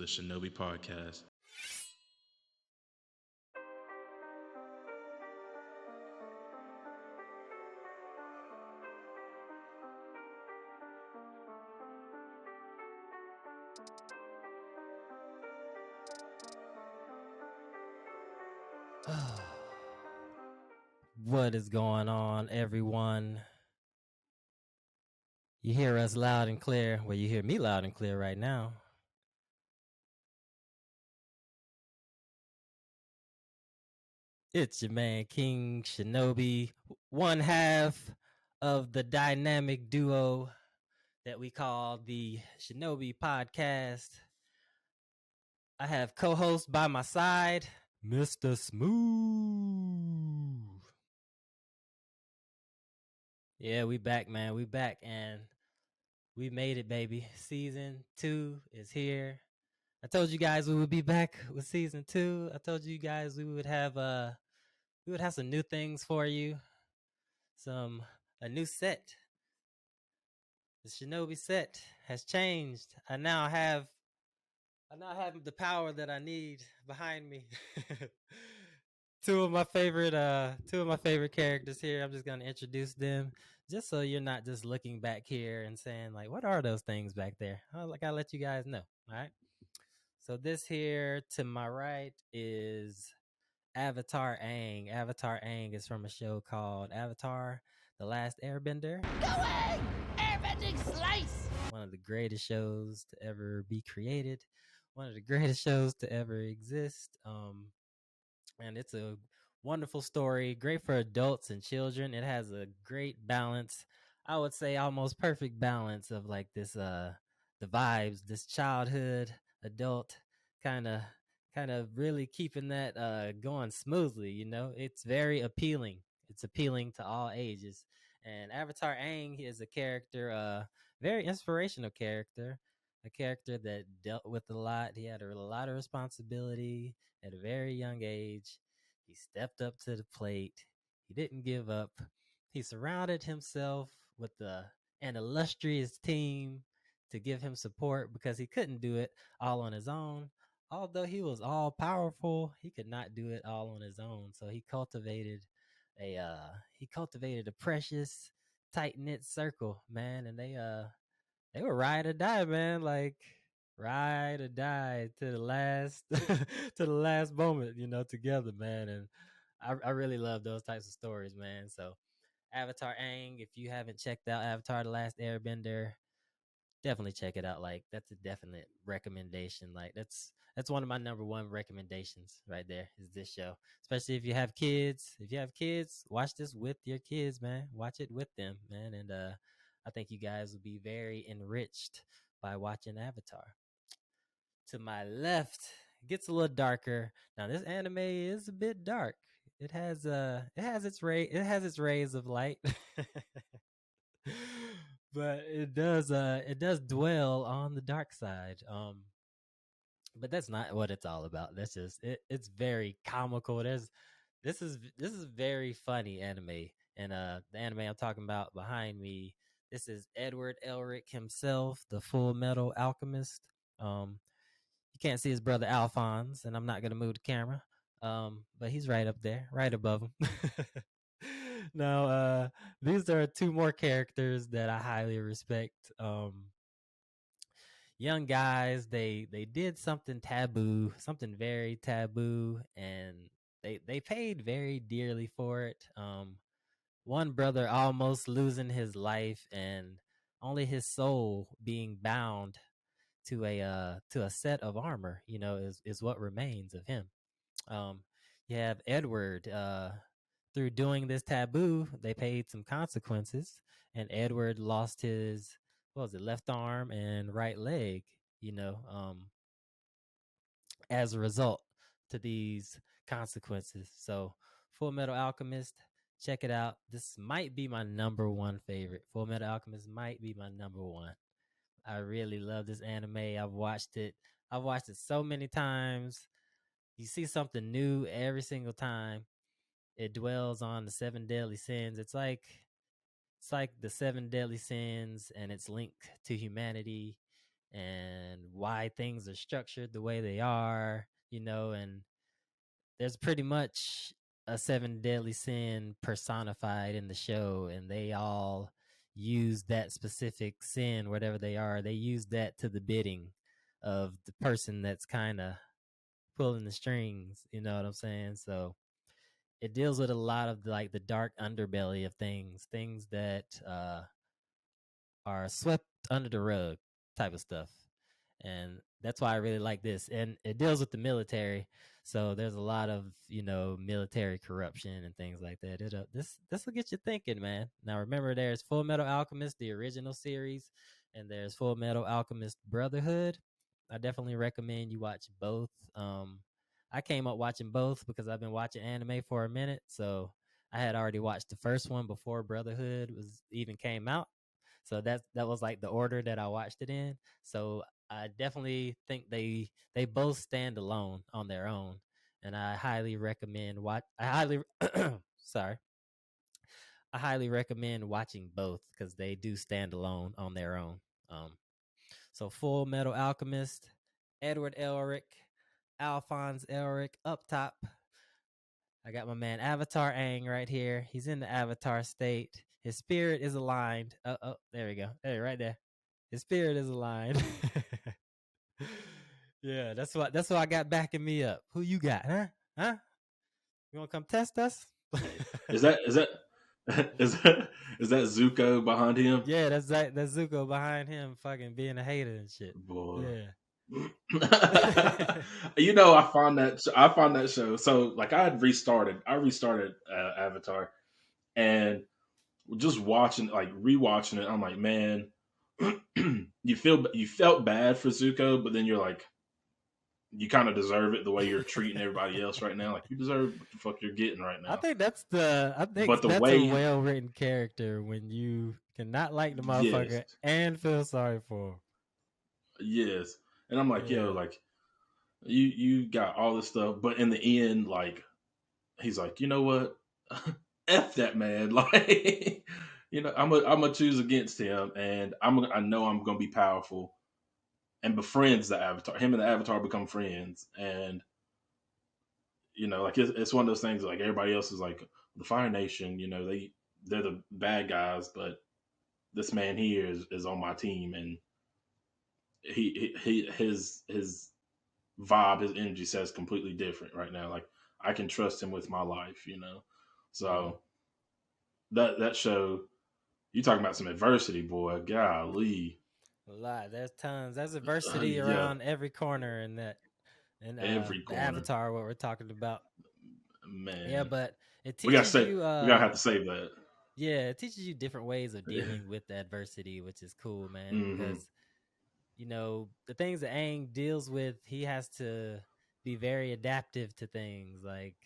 the Shinobi Podcast. What is going on, everyone? You hear us loud and clear. Well, you hear me loud and clear right now. It's your man, King Shinobi, one half of the dynamic duo that we call the Shinobi Podcast. I have co-host by my side, Mr. Smoov. Yeah, we back, man. We back, and we made it, baby. Season 2 is here. I told you guys we would be back with season 2. I told you guys we would have some new things for you. A new set. The Shinobi set has changed. I now have the power that I need behind me. two of my favorite characters here. I'm just gonna introduce them just so you're not just looking back here and saying like, what are those things back there? I let you guys know. All right. So this here to my right is Avatar Aang. Avatar Aang is from a show called Avatar, The Last Airbender. Going! Airbending slice! One of the greatest shows to ever be created. One of the greatest shows to ever exist. And it's a wonderful story, great for adults and children. It has a great balance. I would say almost perfect balance of like this the vibes, this childhood, adult kind of really keeping that going smoothly, you know. It's very appealing. It's appealing to all ages. And Avatar Aang is a character, very inspirational character, a character that dealt with a lot. He had a lot of responsibility at a very young age. He stepped up to the plate. He didn't give up. He surrounded himself with an illustrious team to give him support because he couldn't do it all on his own. Although he was all powerful, he could not do it all on his own. So he cultivated a precious, tight knit circle, man, and they were ride or die, man. Like ride or die to the last to the last moment, you know, together, man. And I really love those types of stories, man. So Avatar Aang, if you haven't checked out Avatar The Last Airbender, definitely check it out. Like that's a definite recommendation. Like that's one of my number one recommendations right there is this show. Especially if you have kids. If you have kids, watch this with your kids, man. Watch it with them, man. And I think you guys will be very enriched by watching Avatar. To my left, it gets a little darker. Now this anime is a bit dark. It has its rays of light. But it does dwell on the dark side. But that's not what it's all about. That's just it's very comical. This is very funny anime. And the anime I'm talking about behind me, this is Edward Elric himself, the Full Metal Alchemist. You can't see his brother Alphonse, and I'm not gonna move the camera. But he's right up there, right above him. Now, these are two more characters that I highly respect. Young guys, they did something taboo, something very taboo, and they paid very dearly for it. One brother almost losing his life, and only his soul being bound to a set of armor, you know, is what remains of him. You have Edward. Through doing this taboo, they paid some consequences, and Edward lost his left arm and right leg. You know, as a result to these consequences. So, Full Metal Alchemist, check it out. This might be my number one favorite. Full Metal Alchemist might be my number one. I really love this anime. I've watched it so many times. You see something new every single time. It dwells on the 7 deadly sins. It's like the 7 deadly sins, and it's linked to humanity. and why things are structured the way they are, and there's pretty much a seven deadly sin personified in the show, and they all use that specific sin, whatever they are, they use that to the bidding of the person that's kind of pulling the strings, you know what I'm saying? So it deals with a lot of like the dark underbelly of things that are swept under the rug type of stuff. And that's why I really like this. And it deals with the military. So there's a lot of, military corruption and things like that. This will get you thinking, man. Now remember, there's Full Metal Alchemist, the original series, and there's Full Metal Alchemist Brotherhood. I definitely recommend you watch both. I came up watching both because I've been watching anime for a minute. So I had already watched the first one before Brotherhood was even came out. So that was like the order that I watched it in. So I definitely think they both stand alone on their own, and I highly recommend sorry, I highly recommend watching both because they do stand alone on their own. So Full Metal Alchemist, Edward Elric, Alphonse Elric up top. I got my man Avatar Aang right here. He's in the Avatar state. His spirit is aligned. Oh, there we go. Hey, right there. His spirit is aligned. Yeah, that's what I got backing me up. Who you got, huh? Huh? You want to come test us? Is that is that is that Zuko behind him? Yeah, that's Zuko behind him, fucking being a hater and shit. Boy. Yeah. I found that show. So like I restarted Avatar, and just watching, like rewatching it, I'm like, man, you felt bad for Zuko, but then you're like, you kind of deserve it the way you're treating everybody else right now. Like you deserve what the fuck you're getting right now. I think that's But the a way, well written character when you cannot like the yes, motherfucker and feel sorry for him. yes, and I'm like, yo, Yeah. like you got all this stuff, but in the end, like he's like, you know what, f that man, like I'm gonna choose against him, and I know I'm gonna be powerful, and befriends the Avatar. Him and the Avatar become friends, and like it's one of those things. Like everybody else is like the Fire Nation. They're the bad guys, but this man here is on my team, and his vibe, his energy says completely different right now. Like I can trust him with my life. So that show, you talking about some adversity, boy. Golly, A lot. There's tons. There's adversity yeah, around every corner in that. And every the corner, Avatar, what we're talking about. Yeah, man. but it We gotta teaches say, you we gotta have to save that. yeah, it teaches you different ways of dealing with the adversity, which is cool, man, Mm-hmm. because the things that Aang deals with, he has to be very adaptive to things. Like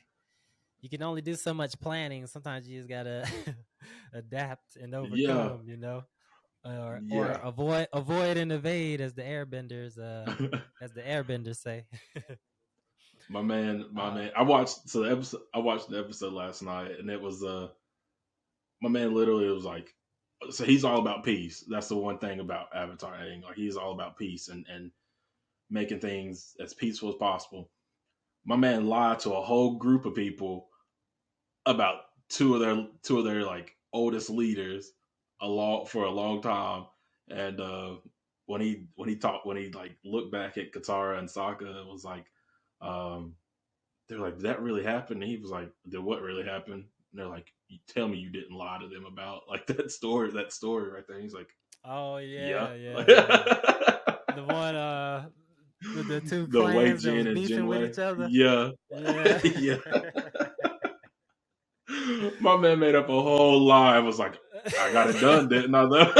you can only do so much planning. Sometimes you just gotta adapt and Yeah, overcome, or yeah. avoid and evade, as the airbenders say. My uh, man. I watched the episode last night, and it was my man literally was like, so he's all about peace. That's the one thing about Avatar. Like he's all about peace and making things as peaceful as possible. My man lied to a whole group of people about two of their like oldest leaders for a long time, and when he like looked back at Katara and Sokka, it was like, they're like, did that really happen? And he was like, did what really happened? And they're like, you tell me you didn't lie to them about like that story right there. And he's like, oh yeah. yeah, yeah, yeah. The one the two The Wei clans that was Jin and beefing with Jinwei. each other. Yeah. Yeah. Yeah. My man made up a whole lie. I was like, I got it done, didn't I? Though?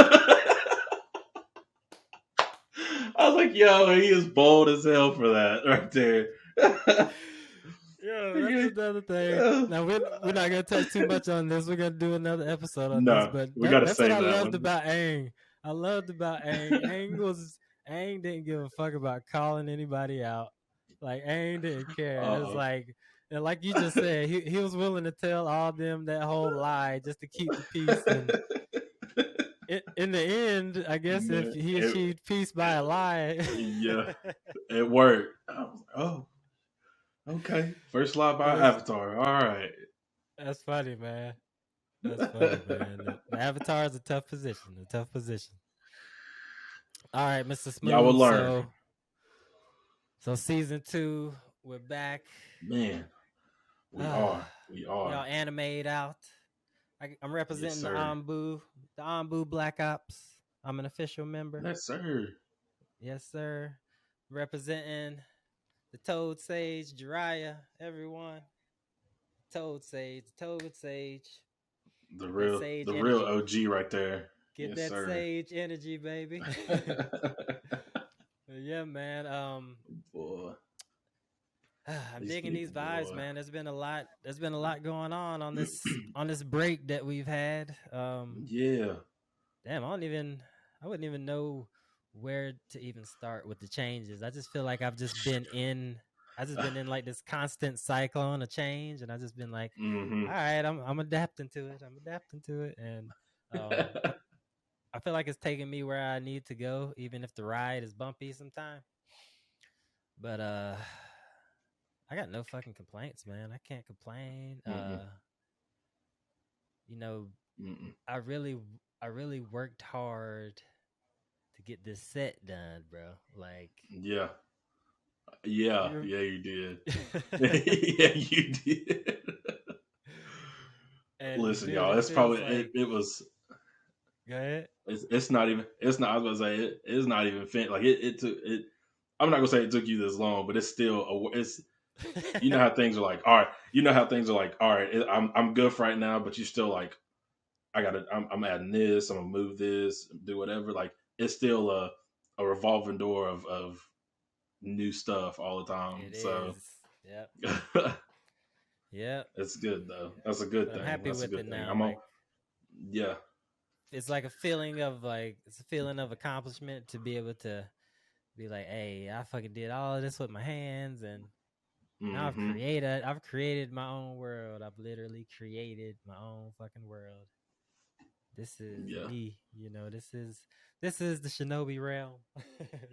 I was like, yo, he is bold as hell for that right there. Yeah, that's another thing. Now we're not gonna touch too much on this. We're gonna do another episode on this, No, but we got to that's what save I that loved one. about Aang. I loved about Aang. Aang didn't give a fuck about calling anybody out. Like Aang didn't care. It was Uh-oh. like, and like you just said, he was willing to tell all them that whole lie just to keep the peace, and in the end, I guess if Man, he achieved peace by a lie. yeah, it worked. I was like, oh, okay. First lie by That's Avatar. All right. that's funny, man. That's funny, man. The Avatar is a tough position. A tough position. All right, Mr. Y'all will Smooth. learn. So season 2, we're back. Man, we are. We We all are. animate out. I'm Yes, representing sir. The Ambu Black Ops. I'm an official member. Yes, sir. Yes, sir. Representing the Toad Sage, Jiraiya, everyone. Toad Sage. That sage The real energy. OG right there. Get Yes, that sir. sage energy, baby. Yeah, man. Boy, I'm these digging these people, vibes, boy. man. There's been a lot. There's been a lot going on this break that we've had. Yeah. Damn, I wouldn't even know where to even start with the changes. I just feel like I just been in like this constant cyclone of change, and I just been like, Mm-hmm. all right, I'm adapting to it. And um, I, I feel like it's taking me where I need to go, even if the ride is bumpy sometimes. But I got no fucking complaints, man. I can't complain. Mm-mm. You know, Mm-mm. I really worked hard to get this set done, bro. Like, Yeah. Yeah. you Yeah, you did. Yeah, you did. and Listen, dude, y'all, it it's feels probably like it was go ahead. it's not even it's not I was gonna say it's not even like it took it I'm not gonna say it took you this long, but it's still it's you know how things are like, all right, you know how things are like, all right, I'm good for right now, but you still like I'm adding this, I'm gonna move this, do whatever. Like it's still a revolving door of new stuff all the time. It So is. Yep. Yep. it's good though. That's a good But I'm thing. happy That's a with it good thing. now. I'm on. Like, Yeah. it's like a feeling of like it's a feeling of accomplishment to be able to be like, hey, I fucking did all of this with my hands, and now Mm-hmm. I've created my own world. I've literally created my own fucking world. This is Yeah. me, this is the Shinobi realm.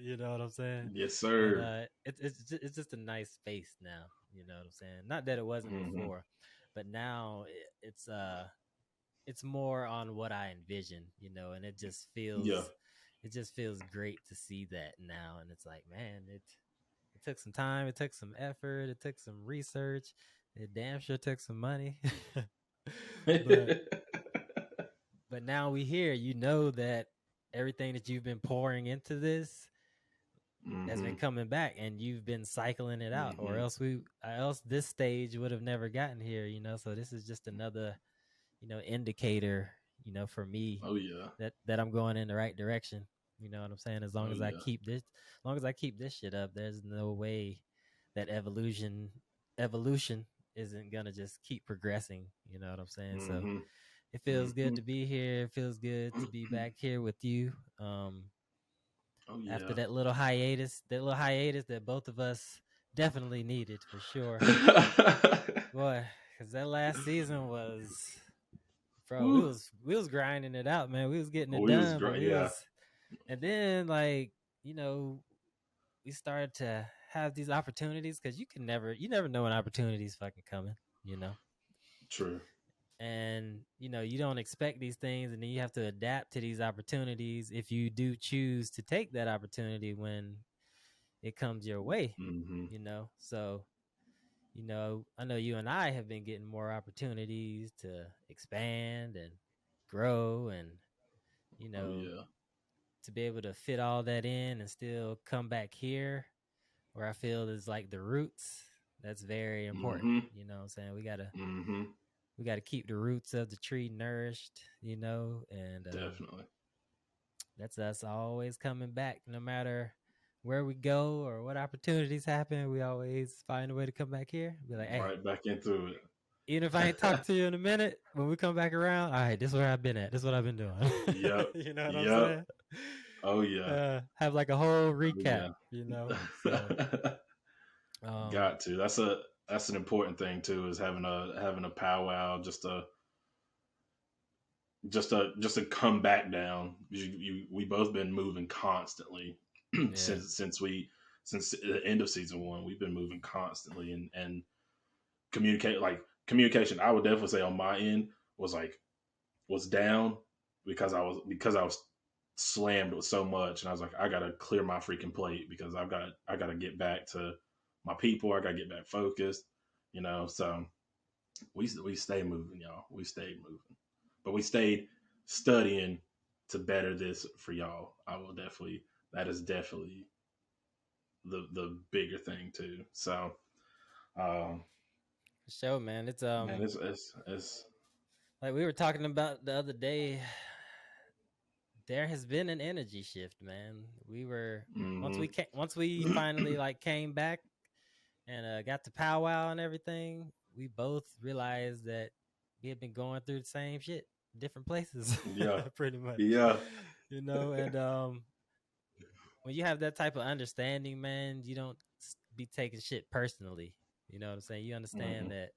You know what I'm saying? Yes, And sir. it's just a nice space now. You know what I'm saying? Not that it wasn't Mm-hmm. before, but now it's more on what I envision, and Yeah. it just feels great to see that now. And it's like, man, it took some time, it took some effort, it took some research, it damn sure took some money. but but now we here, that everything that you've been pouring into this has Mm-hmm. been coming back, and you've been cycling it out, or Mm-hmm. else this stage would have never gotten here. So this is just another indicator, for me, Oh yeah. that I'm going in the right direction. You know what I'm saying? Oh yeah. As long as I keep this shit up, there's no way that evolution isn't gonna just keep progressing. You know what I'm saying? So Mm-hmm. it feels Mm-hmm. good to be here. It feels good to be back here with you. Oh After yeah. that little hiatus that both of us definitely needed for sure, boy. Because that last season was, bro, Whew. we was grinding it out, man. We was getting Oh, it we was done, but great. Yeah. and then like we started to have these opportunities, because you never know when opportunities fucking coming, True. and you don't expect these things, and then you have to adapt to these opportunities if you do choose to take that opportunity when it comes your way. Mm-hmm. So I know you and I have been getting more opportunities to expand and grow, and you Oh know yeah. to be able to fit all that in and still come back here where I feel is like the roots. That's very important. Mm-hmm. You know what I'm saying? Mm-hmm. We got to keep the roots of the tree nourished, and Definitely. that's us always coming back, no matter where we go or what opportunities happen. We always find a way to come back here. Be like, hey, Right back into even if I ain't it. talked to you in a minute, when we come back around, all right, this is where I've been at. This is what I've been doing. Yep. You know what I'm Yep. saying? Oh yeah. Have like a whole Oh recap, So, yeah. um, Got to. That's an important thing too, is having a powwow, just to just to come back down. We both been moving constantly Yeah. since the end of season one. We've been moving constantly and communication. I would definitely say on my end was down because I was slammed with so much, and I was like, I gotta clear my freaking plate because I gotta get back to my people. I gotta get back focused, So we stay moving, y'all. We stayed moving, but we stayed studying to better this for y'all. I will definitely. That is definitely the bigger thing too. So, um, Show, man. It's man, it's like we were talking about the other day. There has been an energy shift, man. We were mm-hmm, once we finally like came back and got to powwow and everything. We both realized that we had been going through the same shit, different places, yeah, pretty much. yeah, And when you have that type of understanding, man, you don't be taking shit personally. You know what I'm saying? You mm-hmm, understand that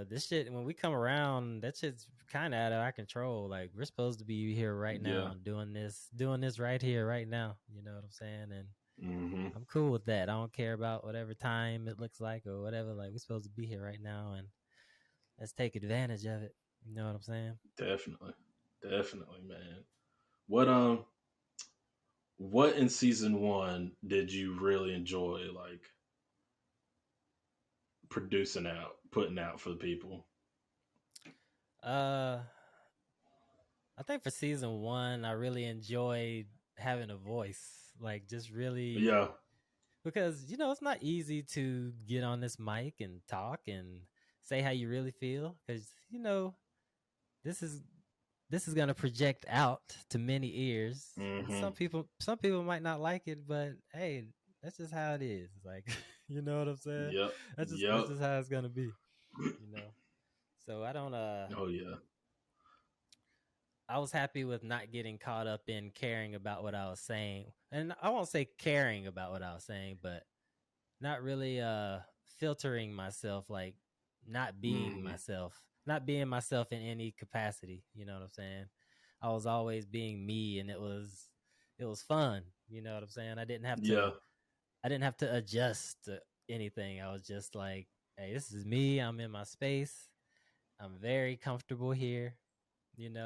this shit, when we come around, that shit's kind of out of our control. Like, we're supposed to be here right yeah, now, doing this right here, right now. You know what I'm saying? And mm-hmm, I'm cool with that. I don't care about whatever time it looks like or whatever. Like, we're supposed to be here right now, and let's take advantage of it. You know what I'm saying? definitely, definitely, man. What in season one did you really enjoy, like producing out, putting out for the people? Uh, I think for season one, I really enjoyed having a voice. Like, just really, Yeah, because it's not easy to get on this mic and talk and say how you really feel, because this is this is going to project out to many ears, and mm-hmm, some people might not like it, but hey, that's just how it is. Like, you know what I'm saying? yep, That's yep. just how it's going to be, you know. So Oh yeah, I was happy with not getting caught up in caring about what I was saying. And I won't say caring about what I was saying, but not really filtering myself, like not being mm-hmm, myself, not being myself in any capacity. You know what I'm saying? I was always being me, and it was fun. You know what I'm saying? yeah, I didn't have to adjust to anything. I was just like, hey, this is me. I'm in my space. I'm very comfortable here, and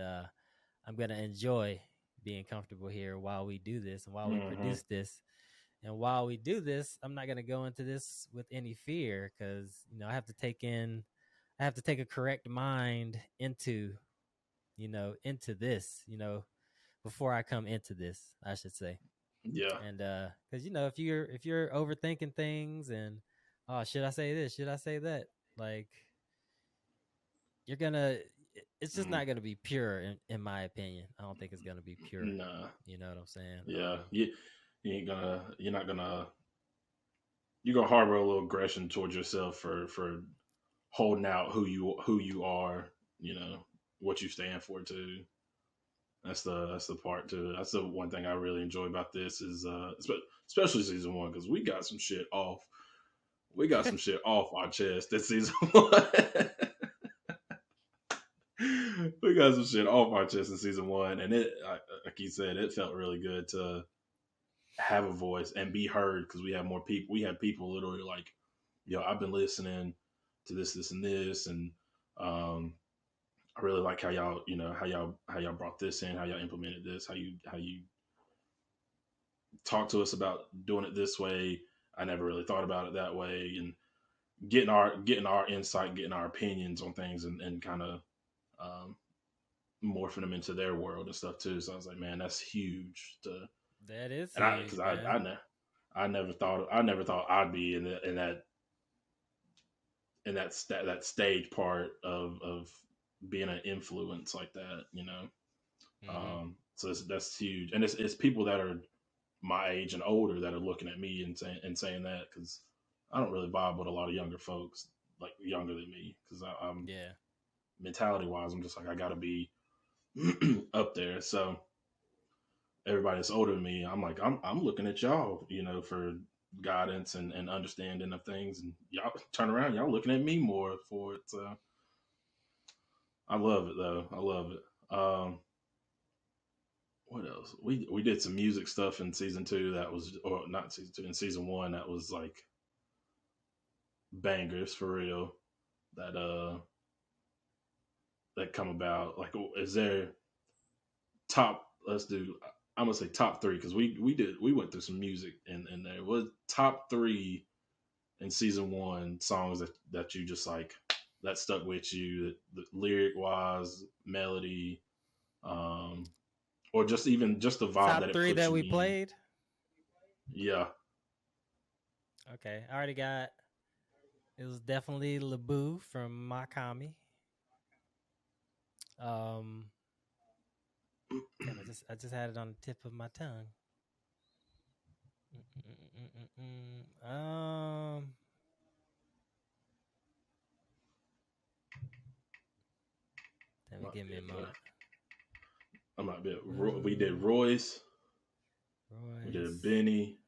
I'm gonna enjoy being comfortable here while we do this and while we mm-hmm, produce this. And while we do this, I'm not gonna go into this with any fear, because I have to take a correct mind into this, before I come into this, I should say. yeah, And because if you're overthinking things and, oh, should I say this? Should I say that? Like, you're gonna it's just mm, not gonna be pure, in my opinion. I don't think it's gonna be pure. nah, You know what I'm saying? yeah. You're not gonna, you're gonna harbor a little aggression towards yourself for holding out who you are, what you stand for too. That's the part too. That's the one thing I really enjoy about this is especially season one, because we got some shit off. We got some shit off our chest this season one. We got some shit off our chest in season one, and like you said, it felt really good to have a voice and be heard, because we have more people. We had people literally like, yo, I've been listening to this, and this, and um, I really like how y'all, how y'all brought this in, how y'all implemented this, how you talk to us about doing it this way. I never really thought about it that way, and getting our insight, getting our opinions on things, and kind of um, morphing them into their world and stuff too. So I was like, man, that's huge. That is And huge, because man. I never thought I'd be in that stage part of being an influence like that. Hmm. So that's huge, and it's people that are my age and older that are looking at me and saying that, because I don't really vibe with a lot of younger folks, like younger than me, because I'm Yeah. mentality wise, I'm just like, I gotta be up there. So everybody that's older than me, I'm like, I'm looking at y'all, for guidance and understanding of things, and y'all turn around, y'all looking at me more for it. So I love it though. I love it. What else? We did some music stuff in season two that was, or not season two, in season one that was like bangers for real. That that come about. Like, is there top? Let's do. I'm gonna say top three because we went through some music and there was top three in season one songs that you just like that stuck with you, the lyric wise, melody, um, or just even just the vibe Top that it three puts that you we in. played. Yeah, Okay, I already got. It was definitely Labu from Makami. Um, damn, I just had it on the tip of my tongue. Let me might give be me a able to. moment. I might be. We did Ooh, Royce. We did Royce. Benny.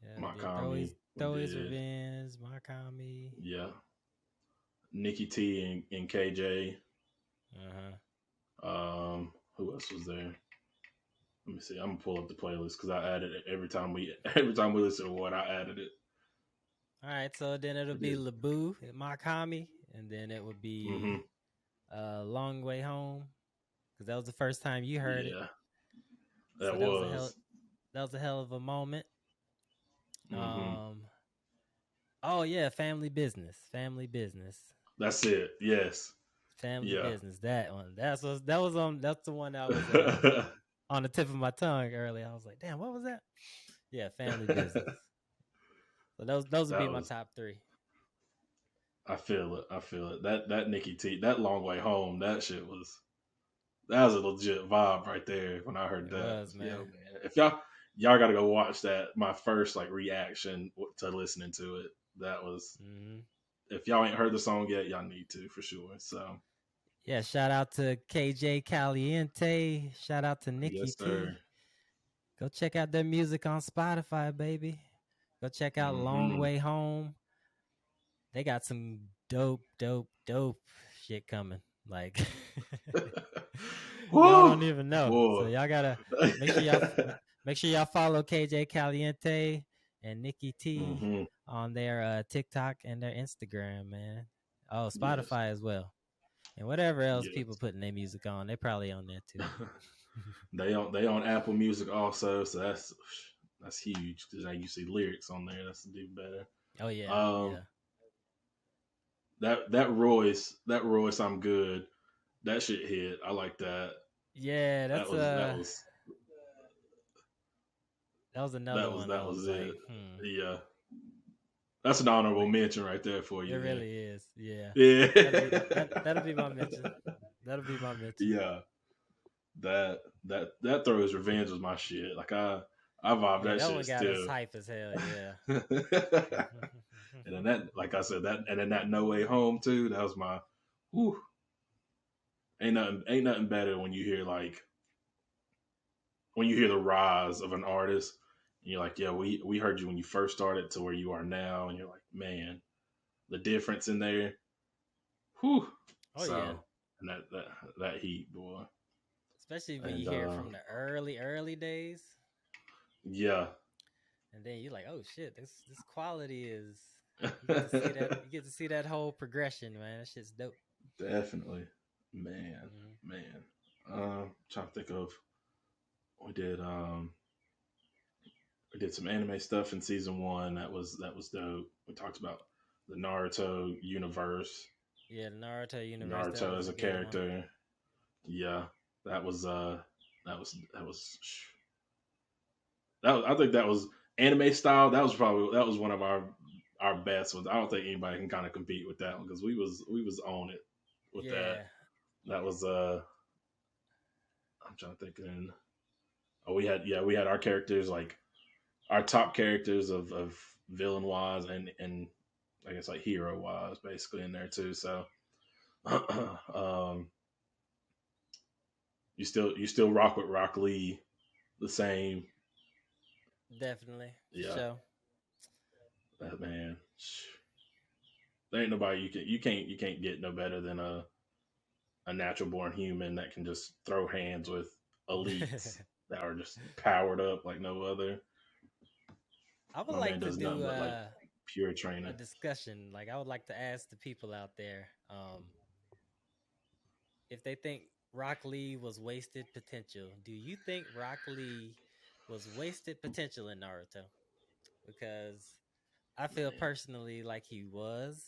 Yeah, we did Makami. We Throw His did, Revenge, Makami. yeah, Nikki T and KJ. Uh-huh. Who else was there? Let me see. I'm gonna pull up the playlist because I added it every time we every time we listen to one. I added it. All right, so then it'll We be did. Labu, Makami, and then it would Mm-hmm. be Long Way Home, because that was the first time you heard it. Yeah, So that was. that was a hell of a moment. Mm-hmm. Um, oh yeah, Family Business, That's it. Yes. Family Yeah. Business. That one. That's the one that was that on the tip of my tongue earlier. I was like, damn, what was that? Yeah, Family Business. So those would be my was. top three. I feel it. I feel it. That Nikki T. That long way home. That was a legit vibe right there when I heard It that. was, Yo, man. man, if y'all got to go watch that. My first like reaction to listening to it. That was, Mm-hmm. if y'all ain't heard the song yet, y'all need to for sure. So Yeah, shout out to KJ Caliente. Shout out to Nikki yes, sir. T. Go check out their music on Spotify, baby. Go check out Long Mm-hmm. Way Home. They got some dope shit coming. Like y'all Woo, don't even know. So boy. y'all gotta make sure y'all make sure y'all follow KJ Caliente and Nikki T Mm-hmm. on their TikTok and their Instagram, man. Oh, Yes, Spotify as well. And whatever else people yes. putting their music on, they probably on there too. They on Apple Music also, so that's huge because now you see lyrics on there. That's even better. Oh yeah, Um, yeah. that Royce, I'm good. That shit hit. I like that. Yeah, That that's was that was that was another that was one I that was was it. like, Yeah, that's an honorable like mention right there for it you there. really is. Yeah. That'll be Yeah, my mention. That'll be my mention. yeah. That throws revenge was my shit. Like I vibe Yeah, that that shit one got us still. hype as hell, yeah. And then that, like I said, and then that No Way Home too. That was my, whew, ain't nothing better when you hear the rise of an artist. And you're like, yeah, we heard you when you first started to where you are now, and you're like, man, the difference in there, whew. Oh yeah. So, and that heat, boy, Especially when you and hear it from the early days. yeah, And then you're like, oh shit, this quality is you get to see that whole progression, man. That shit's dope. definitely, man, Mm-hmm. man. Trying to think of, we did um we did some anime stuff in season one. That was dope. We talked about the Naruto universe. Yeah, the Naruto universe, that Naruto was as a a good one. character. Yeah, that was that was I think that was anime style. That was one of our best ones. I don't think anybody can kind of compete with that one because we was on it with that. Yeah. That was I'm trying to think. Oh, we had our characters, like our top characters of villain wise and I guess like hero wise basically in there too. So um, you still rock with Rock Lee the same. Definitely. For Yeah, sure. that man. There ain't nobody you can't get no better than a natural born human that can just throw hands with elites that are just powered up like no other. I would My man like to does do nothing but like pure a training. discussion. Like I would like to ask the people out there, if they think Rock Lee was wasted potential. Do you think Rock Lee was wasted potential in Naruto? Because I feel Man. personally like he was.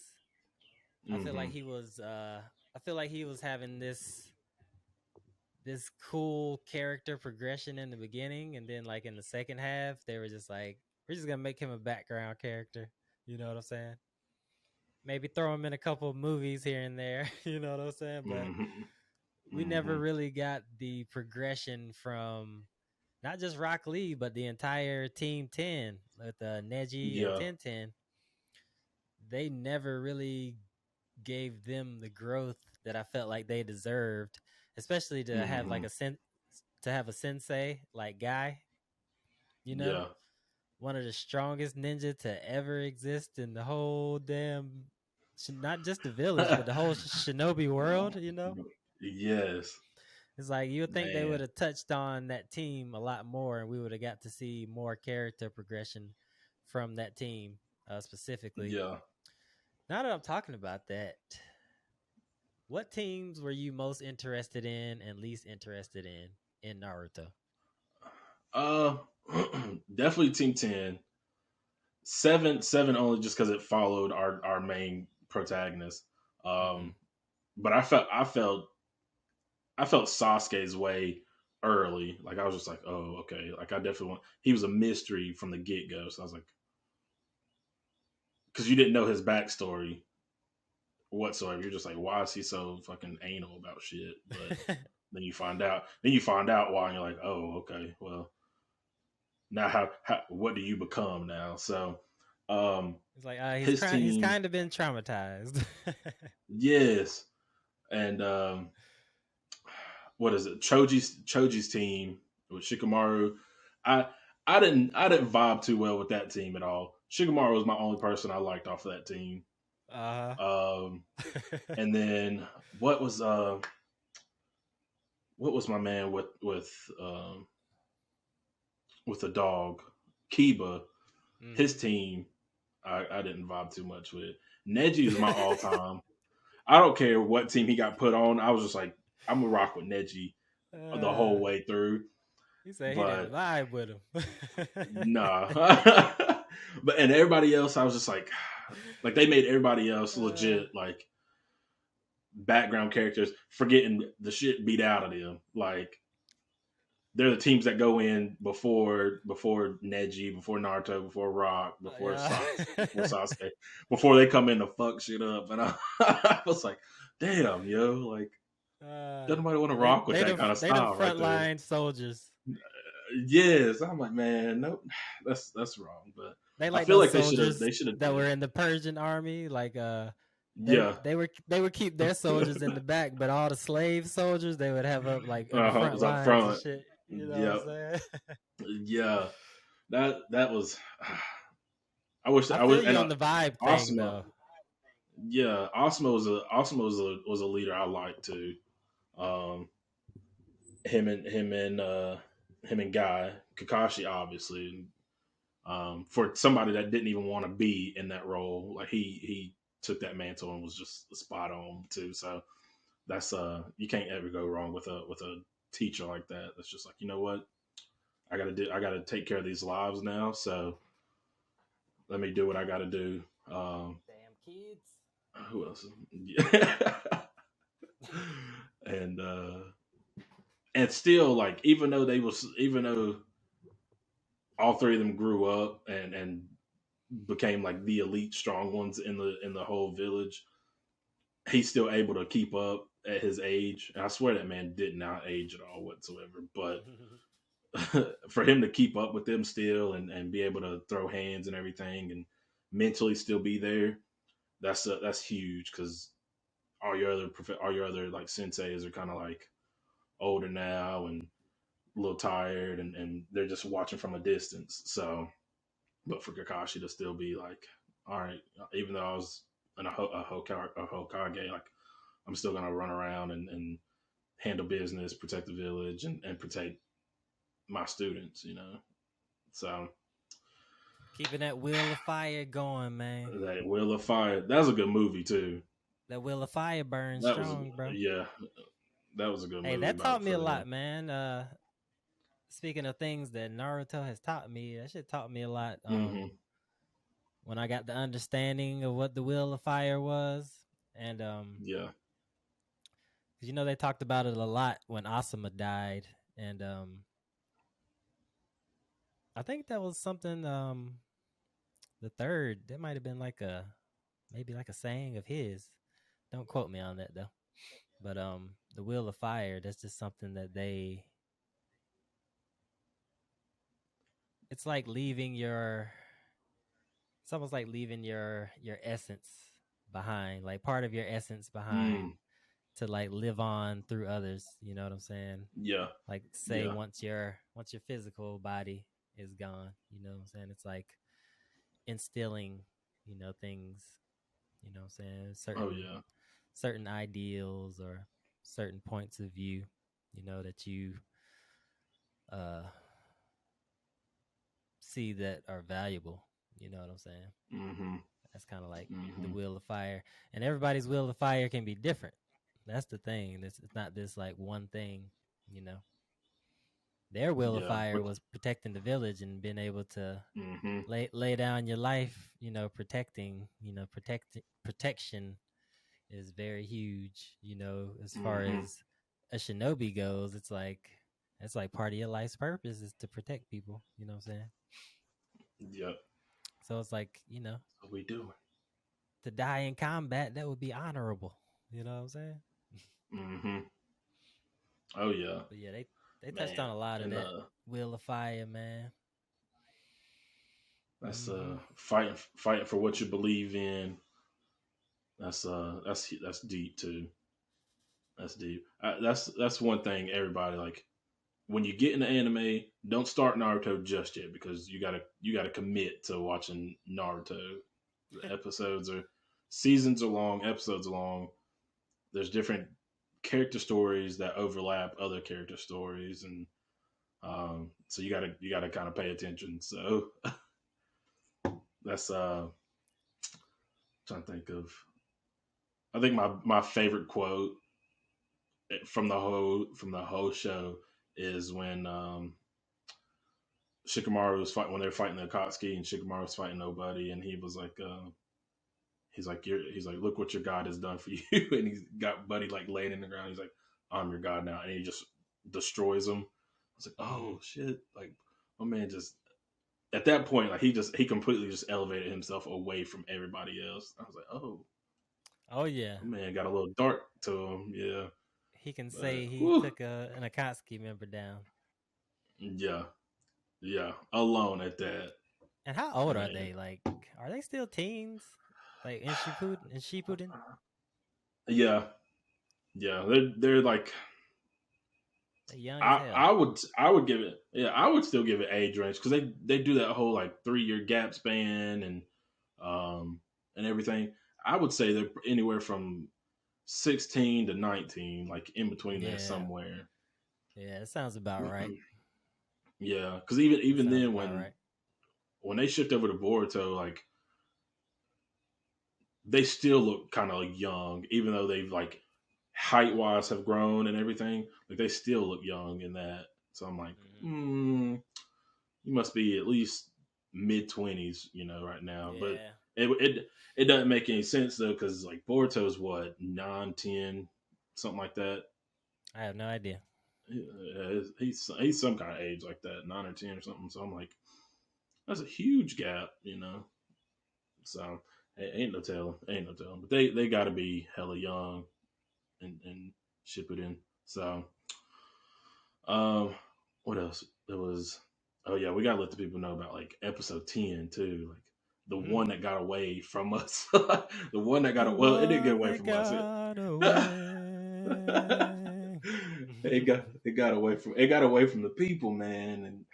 I feel like Hmm. he was I feel like he was having this cool character progression in the beginning, and then like in the second half they were just like, we're just gonna make him a background character. You know what I'm saying? Maybe throw him in a couple of movies here and there. You know what I'm saying? But Hmm. we never Hmm. really got the progression from not just Rock Lee, but the entire Team 10 with Neji and Yeah. 1010. They never really gave them the growth that I felt like they deserved, especially to have like Hmm. to have a sensei like Guy, you know, Yeah. one of the strongest ninja to ever exist in the whole damn, not just the village, but the whole Shinobi world, you know. Yes, It's like you would think they would man. have touched on that team a lot more, and we would have got to see more character progression from that team specifically. Yeah. Now that I'm talking about that, what teams were you most interested in and least interested in Naruto? Uh, definitely Team 10. Seven only just because it followed our main protagonist. Mm-hmm. Um, but I felt Sasuke's way early. Like I was just like, oh, okay. Like I definitely want. He was a mystery from the get go. So I was like, because you didn't know his backstory whatsoever. You're just like, why is he so fucking anal about shit? But then you find out. Then you find out why, and you're like, oh, okay. Well, now how what do you become now? So, um, It's like his he's team, kind of been traumatized. yes, and what is it? Choji's team with Shikamaru. I I didn't vibe too well with that team at all. Shikamaru was my only person I liked off of that team. uh Um, and then what was what was my man with the dog Kiba? His hmm team I didn't vibe too much with. Neji is my all time. I don't care what team he got put on. I was just like, I'm gonna rock with Neji the whole uh, way through. he said he didn't But vibe with him. nah. But and everybody else, I was just like they made everybody else uh, legit like background characters, forgetting the shit beat out of them. Like they're the teams that go in before Neji, before Naruto, before Rock, yeah. Before Sasuke, before they come in to fuck shit up. And I was like, damn, yo, like uh, doesn't nobody want to rock with that kind of they the style right there. frontline soldiers. Yes, I'm like, man, nope, that's wrong. But They I like feel those like soldiers they should have that were did. in the Persian army. Like Yeah, they would keep their soldiers in the back, but all the slave soldiers they would have up like in the front it's up lines and front. shit. You know what I'm Yep, saying? yeah, that was. I I wish feel you and on the vibe thing Asuma, though. yeah, Asuma was a leader I liked too. Um, him and Guy Kakashi obviously. For somebody that didn't even want to be in that role, like he took that mantle and was just spot on too. So that's you can't ever go wrong with a teacher like that. That's just like, you know what, I gotta take care of these lives now. So let me do what I gotta do. Damn kids. Who else? Yeah. and and still like even though all three of them grew up and became like the elite strong ones in the whole village, he's still able to keep up at his age. And I swear that man did not age at all whatsoever. But for him to keep up with them still and be able to throw hands and everything and mentally still be there, that's huge because all your other like senseis are kind of like older now and a little tired and they're just watching from a distance. So, but for Kakashi to still be like, all right, even though I was a Hokage, like I'm still gonna run around and handle business, protect the village, and protect my students. So Keeping that wheel of fire going, man. that Wheel of Fire, that was a good movie too. That wheel of fire burns That was strong, bro. yeah, that was a good Hey, movie that about taught me for a them. lot, man. Speaking of things that Naruto has taught me, that shit taught me a lot. Hmm. When I got the understanding of what the wheel of fire was, and Yeah. 'cause, they talked about it a lot when Asuma died, and I think that was something. The third, that might have been maybe like a saying of his. Don't quote me on that though. But the wheel of fire, that's just something that it's like leaving it's almost like leaving your essence behind, like part of your essence behind Mm, to like live on through others. You know what I'm saying? yeah. Like say Yeah. once your physical body is gone, you know what I'm saying? It's like instilling, things, you know what I'm saying? Oh Certain yeah. certain ideals or certain points of view, that you uh see that are valuable. You know what I'm saying? Hmm. That's kind of like the Hmm. wheel of fire, and everybody's wheel of fire can be different. That's the thing. It's not this like one thing. You know, their wheel of Yeah. fire But was protecting the village and being able to hmm. lay down your life. Protecting. Protection is very huge. As far Hmm. as a shinobi goes, it's like part of your life's purpose is to protect people. You know what I'm saying? Yep. So it's like, What we doing? to die in combat, that would be honorable. You know what I'm saying? Hmm. Oh yeah, But yeah, they touched man. on a lot of And that wheel of fire, man. that's Hmm. fighting for what you believe in. That's deep too. That's deep. That's one thing everybody like when you get into anime, don't start Naruto just yet because you gotta commit to watching Naruto. The episodes are seasons are long, episodes are long. There's different character stories that overlap other character stories, and so you gotta kind of pay attention. So that's trying to think of. I think my favorite quote from the whole show is when Shikamaru was fighting when they were fighting the Akatsuki and Shikamaru was fighting nobody, and he was like, he's like, look what your God has done for you, and he's got Buddy like laying in the ground. He's like, I'm your God now, and he just destroys him. I was like, Hmm. oh shit, like my man just at that point, like he completely just elevated himself away from everybody else. I was like, oh, Oh yeah, my man got a little dark to him, yeah, he can but say he whew, took an Akatsuki member down. yeah, yeah, alone at that, And how old are man, they? Like, are they still teens? Like in Shippuden? yeah, yeah, they're like They young as I hell. I would I would give it yeah I would still give it age range because they do that whole like 3 year gap span um and everything. I would say they're anywhere from 16 to 19, like in between there Yeah, somewhere. yeah, that sounds about right. Yeah, because even That even sounds then about right. when they shift over to Boruto, like they still look kind of like young, even though they've like height wise have grown and everything. Like they still look young in that. So I'm like, Hmm. you must be at least mid 20s, right now. But Yeah, it doesn't make any sense though, because like Boruto's what 9, 10, something like that. I have no idea. He's some kind of age like that, 9 or 10 or something. So I'm like, that's a huge gap, So ain't no telling. But they got to be hella young and ship it in. So um, what else? There was. Oh yeah, we gotta let the people know about like episode 10 too. Like the one that got away from us. The one that The got well, it didn't get one away that from us. got away. It got away from the people, man. And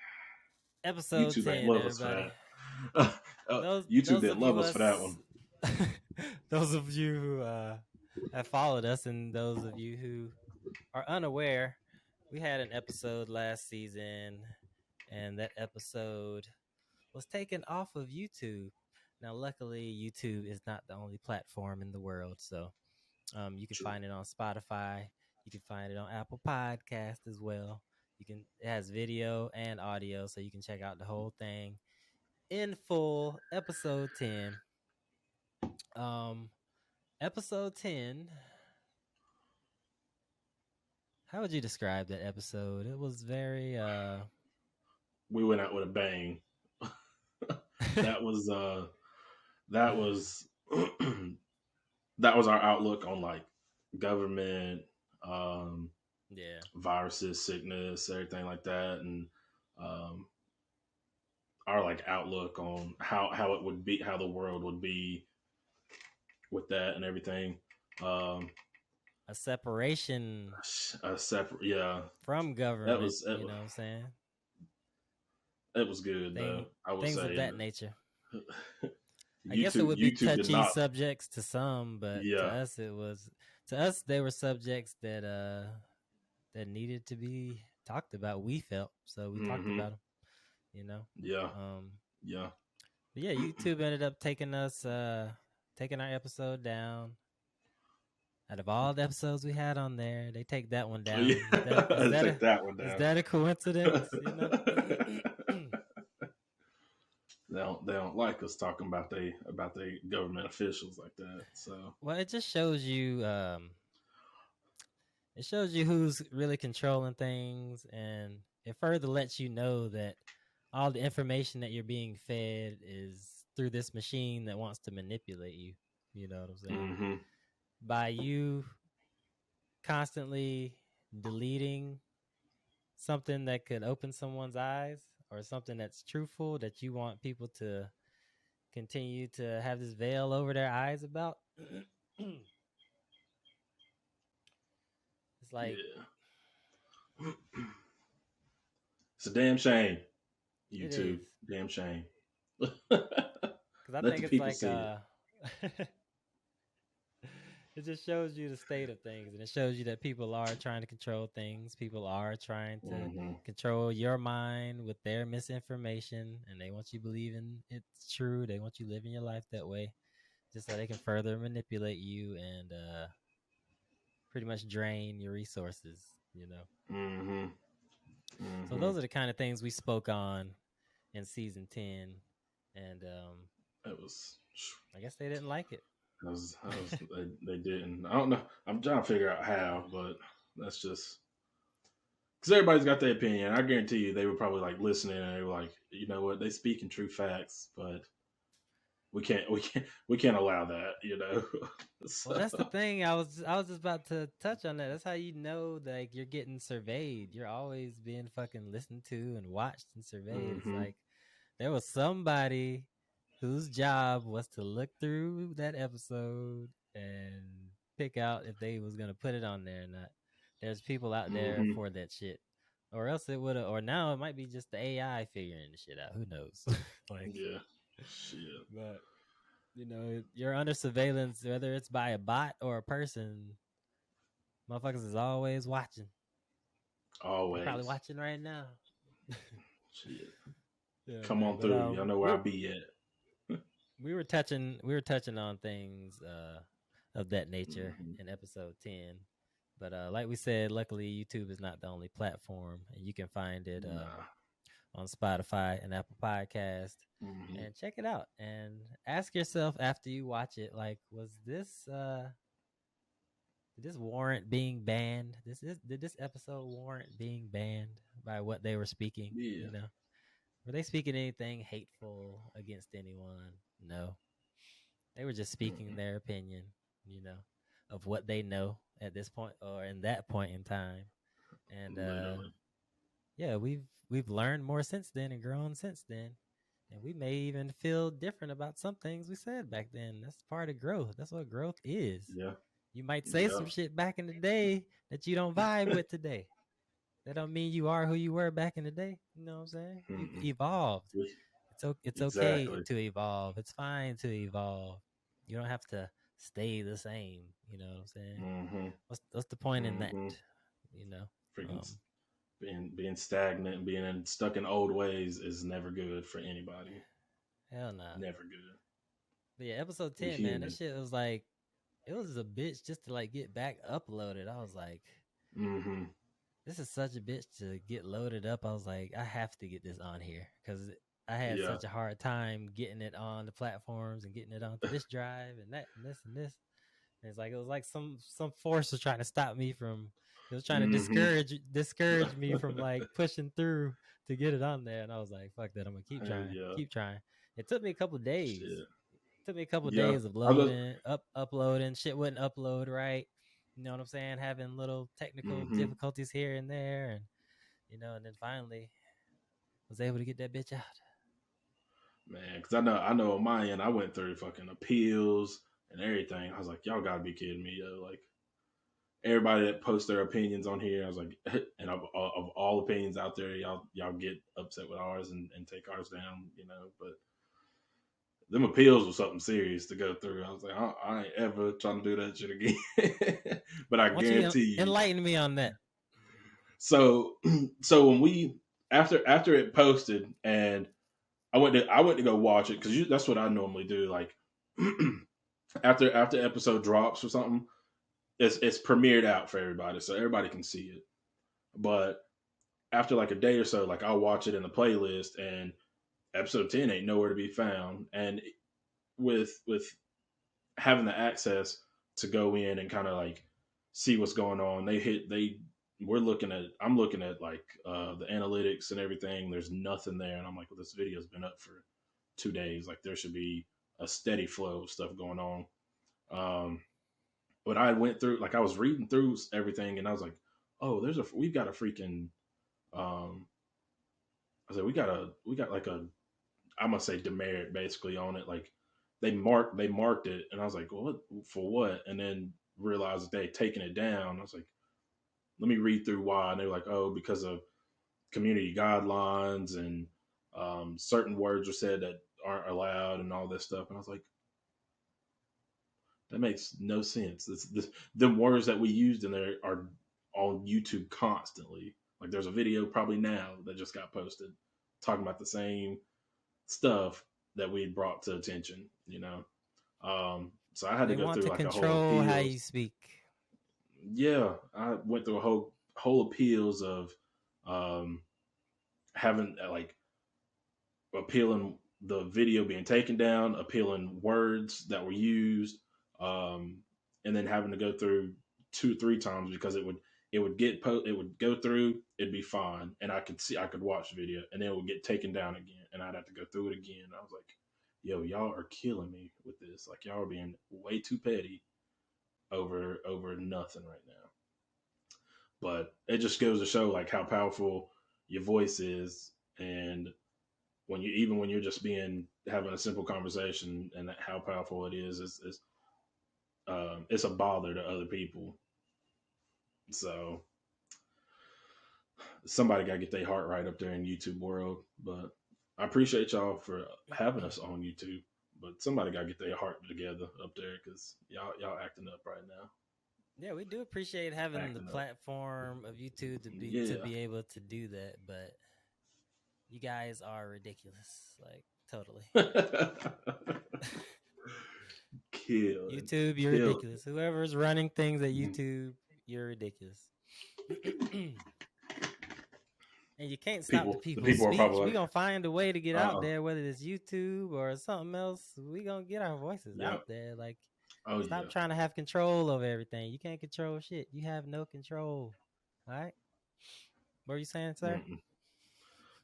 Episode YouTube ain't 10, love us for everybody. that. Those YouTube those didn't of love you us for that us one. those of you who have followed us, and those of you who are unaware, we had an episode last season, and that episode was taken off of YouTube. Now, luckily, YouTube is not the only platform in the world, so you can True. find it on Spotify. You can find it on Apple Podcast as well. It has video and audio, so you can check out the whole thing in full. Episode 10. Um, episode 10. How would you describe that episode? It was very We went out with a bang. that was that was that was our outlook on like government, um, yeah, viruses, sickness, everything like that, and um, our like outlook on how it would be, how the world would be with that and everything. Um, a separation a separate, yeah, from that government, was you know what I'm saying? it was good though. I would Things of say, that and nature. I guess it YouTube would be YouTube did touchy not, subjects to some, but yeah, to us they were subjects that needed to be talked about. We felt so we talked hmm about them, you know. yeah, Um, yeah. but yeah, YouTube ended up taking our episode down. Out of all the episodes we had on there, they take that one Yeah. down. Is that Take that one is down. that a coincidence? You know. They don't like us talking about they government officials like that. So Well, it just shows you. It shows you who's really controlling things, and it further lets you know that all the information that you're being fed is through this machine that wants to manipulate you. You know what I'm saying? hmm By you constantly deleting something that could open someone's eyes or something that's truthful that you want people to continue to have this veil over their eyes about. It's like yeah, it's a damn shame. it YouTube, is. damn shame. Because I Let think the it's people like see it. it just shows you the state of things, and it shows you that people are trying to control things. People are trying to hmm control your mind with their misinformation, and they want you believing it's true. They want you living your life that way, just so they can further manipulate you and pretty much drain your resources. You know. hmm So hmm those are the kind of things we spoke on in season 10, and It was. I guess they didn't like it. They didn't. I don't know. I'm trying to figure out how, but that's just because everybody's got their opinion. I guarantee you, they were probably like listening and they were like, you know what, they speaking true facts, but we can't allow that, you know. Well, So, that's the thing. I was just about to touch on that. That's how you know that like, you're getting surveyed. You're always being fucking listened to and watched and surveyed. It's hmm like there was somebody whose job was to look through that episode and pick out if they was gonna put it on there or not. There's people out there hmm for that shit. Or else it would have, or now it might be just the AI figuring the shit out. Who knows? Like, yeah, shit, but you know, you're under surveillance, whether it's by a bot or a person. Motherfuckers is always watching. They're probably always watching right now. shit. Yeah, Come man. on But through. Y'all know where I be at. we were touching on things of that nature hmm in episode 10. But like we said, luckily YouTube is not the only platform, and you can find it Nah. on Spotify and Apple Podcast. hmm And check it out and ask yourself after you watch it, like, was this did this warrant being banned? Did this episode warrant being banned by what they were speaking? Yeah. You know, were they speaking anything hateful against anyone? No, they were just speaking hmm their opinion. You know, of what they know at this point or in that point in time. And Literally. yeah, we've learned more since then and grown since then. And we may even feel different about some things we said back then. That's part of growth. That's what growth is. Yeah. You might say Yeah. some shit back in the day that you don't vibe with today. That don't mean you are who you were back in the day. You know what I'm saying? You've hmm evolved. It's okay Exactly. to evolve. It's fine to evolve. You don't have to stay the same. You know what I'm saying? Mm-hmm. What's the point in that? Mm-hmm. You know, Freaking um, being stagnant and stuck in old ways is never good for anybody. hell nah. Never good. But yeah, episode We 10, man, that human. shit was like, it was a bitch just to like get back uploaded. I was like, Mm-hmm. this is such a bitch to get loaded up. I was like, I have to get this on here because I had Yeah. such a hard time getting it on the platforms and getting it onto this drive and that and this and this. And it's like it was like some force was trying to stop me from. It was trying to Mm-hmm. discourage me from like pushing through to get it on there. And I was like, fuck that, I'm gonna Hell yeah. keep trying. It took me a couple days. Shit. Took me a couple Yeah. days of I was. loading, uploading. Shit wouldn't upload right. You know what I'm saying? Having little technical Mm-hmm. difficulties here and there, and and then finally was able to get that bitch out. Man, because I know on my end, I went through fucking appeals and everything. I was like, y'all gotta be kidding me, yo. Like, everybody that posts their opinions on here, I was like, and of all opinions out there, y'all get upset with ours and take ours down, but them appeals was something serious to go through. I was like, I ain't ever trying to do that shit again. But I Why don't you guarantee you. enlighten me on that? So when we after it posted and I went to go watch it because that's what I normally do. Like after episode drops or something, it's premiered out for everybody, so everybody can see it. But after like a day or so, like I'll watch it in the playlist, and episode 10 ain't nowhere to be found. And with having the access to go in and kind of like see what's going on, I'm looking at like the analytics and everything. There's nothing there, and I'm like, well, this video's been up for 2 days. Like there should be a steady flow of stuff going on. But I went through, like I was reading through everything, and I was like, oh, we've got a freaking I said we got like a, I'm gonna say demerit basically on it. Like they marked it, and I was like, well, what for what? And then realized that they had taken it down. I was like, let me read through why. And they were like, oh, because of community guidelines and certain words were said that aren't allowed and all this stuff. And I was like, that makes no sense. The words that we used in there are on YouTube constantly. Like there's a video probably now that just got posted talking about the same stuff that we brought to attention. So I had to They go want through to like a whole control how appeals. you speak. Yeah, I went through a whole appeals of um, having like appealing the video being taken down, appealing words that were used, and then having to go through 2 3 times because it would it would go through, it'd be fine, and I could watch the video, and then it would get taken down again, and I'd have to go through it again. I was like, yo, y'all are killing me with this. Like y'all are being way too petty over nothing right now. But it just goes to show like how powerful your voice is, and when you're just having a simple conversation, and how powerful it is it's a bother to other people. So somebody got to get their heart right up there in YouTube world. But I appreciate y'all for having us on YouTube. But somebody got to get their heart together up there because y'all acting up right now. Yeah, we do appreciate having the Acting up. platform of YouTube to Yeah. be able to do that, but you guys are ridiculous, like totally. YouTube, you're ridiculous. Whoever's running things at YouTube, you're ridiculous. And you can't stop the people's are speech. probably We're gonna find a way to get out uh there, whether it's YouTube or something else. We're gonna get our voices out there. Like, stop trying to have control over everything. You can't control shit. You have no control. All right. What are you saying, sir?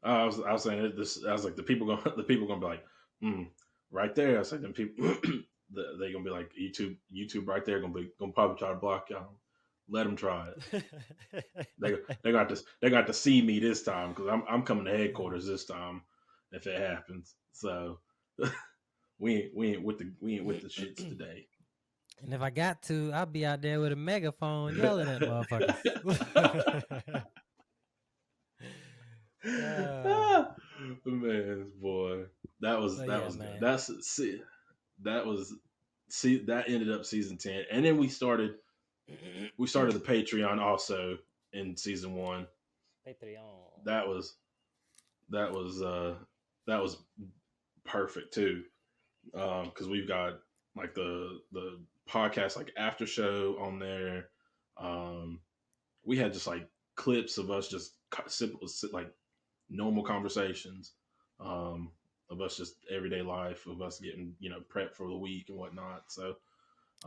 I was saying this. I was like, the people gonna be like, right there. I was like, them people, they gonna be like, YouTube right there gonna probably try to block y'all. Let them try it. they got to see me this time because I'm coming to headquarters this time if it happens. So we ain't with the shits today. And if I got to, I'll be out there with a megaphone yelling at motherfuckers. Man, boy, that was man. good. That was see that ended up season 10, and then we started the Patreon also in season 1. Patreon. That was that was that was perfect too, because we've got like the podcast like after show on there. We had just like clips of us just simple like normal conversations, of us just everyday life of us getting prepped for the week and whatnot. So